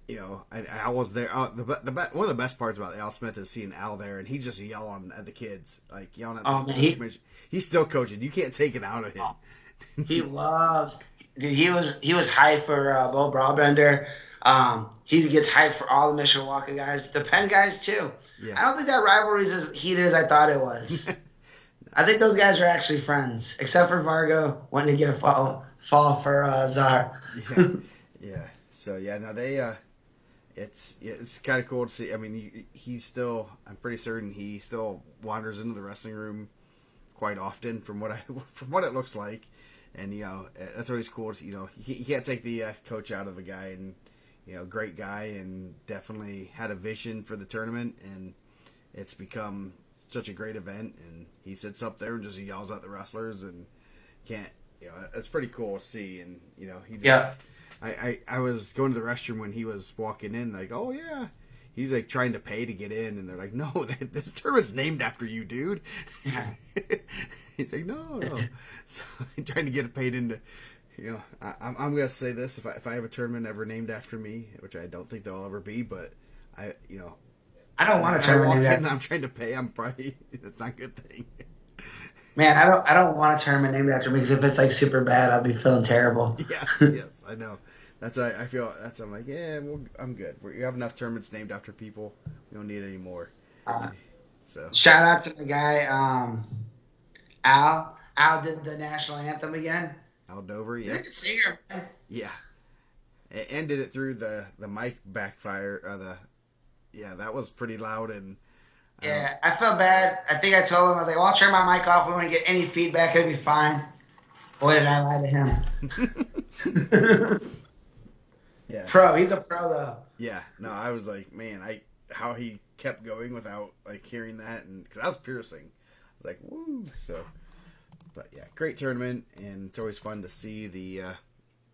I was there. One of the best parts about Al Smith is seeing Al there, and he's just yelling at the kids, like yelling at Oh, man. the commission. He's still coaching. You can't take it out of him. He loves. Dude, he was hyped for Bo Brabender. He gets hyped for all the Mishawaka guys, the Penn guys too. Yeah. I don't think that rivalry is as heated as I thought it was. I think those guys are actually friends, except for Vargo wanting to get a fall for Czar. Yeah, yeah. So yeah, no, it's kind of cool to see. I mean, he's still. I'm pretty certain he still wanders into the wrestling room quite often, from what it looks like, and that's always cool. You can't take the coach out of a guy, and great guy, and definitely had a vision for the tournament, and it's become such a great event. And he sits up there and just yells at the wrestlers, and can't. It's pretty cool to see, and he just. Yeah. I was going to the restroom when he was walking in, like, oh yeah, he's like trying to pay to get in, and they're like, no, this tournament's named after you, dude. Yeah. He's like, no. So trying to get paid into, I'm gonna say this: if I have a tournament ever named after me, which I don't think there'll ever be, but I don't want to I walk tournament in named and I'm trying to pay, I'm probably that's not a good thing. Man, I don't want a tournament named after me because if it's like super bad, I'll be feeling terrible. Yes, I know. That's why I feel. I'm like, yeah, I'm good. We have enough tournaments named after people. We don't need any more. So Shout out to the guy, Al. Al did the national anthem again. Al Dover, He's yeah, a good singer, man. yeah, and did it through the mic backfire. That was pretty loud, and Yeah, I felt bad. I think I told him, I was like, well, I'll turn my mic off. We won't get any feedback. It'll be fine. Boy, did I lie to him. yeah, Pro. He's a pro, though. yeah. No, I was like, man, how he kept going without like hearing that, and because I was piercing, I was like, woo. So, but yeah, great tournament, and it's always fun to see the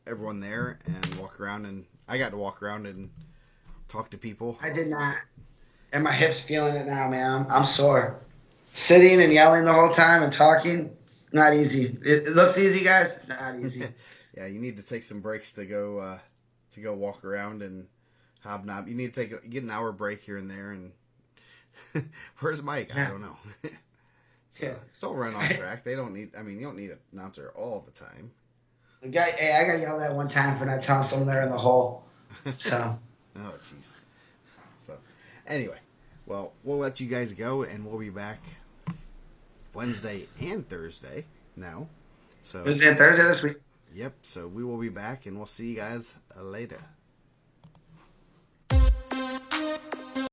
everyone there and walk around, and I got to walk around and talk to people. I did not. And my hip's feeling it now, man. I'm sore. Sitting and yelling the whole time and talking, not easy. It looks easy, guys. It's not easy. Yeah, you need to take some breaks to go walk around and hobnob. You need to get an hour break here and there. And where's Mike? I don't know. Yeah. Don't run on track. They don't need. I mean, you don't need an announcer all the time. The guy, hey, I got yelled at one time for not telling someone they're in the hole. So. Oh, jeez. So, anyway, well, we'll let you guys go, and we'll be back Wednesday and Thursday now. So Wednesday and Thursday this week. Yep. So we will be back, and we'll see you guys later.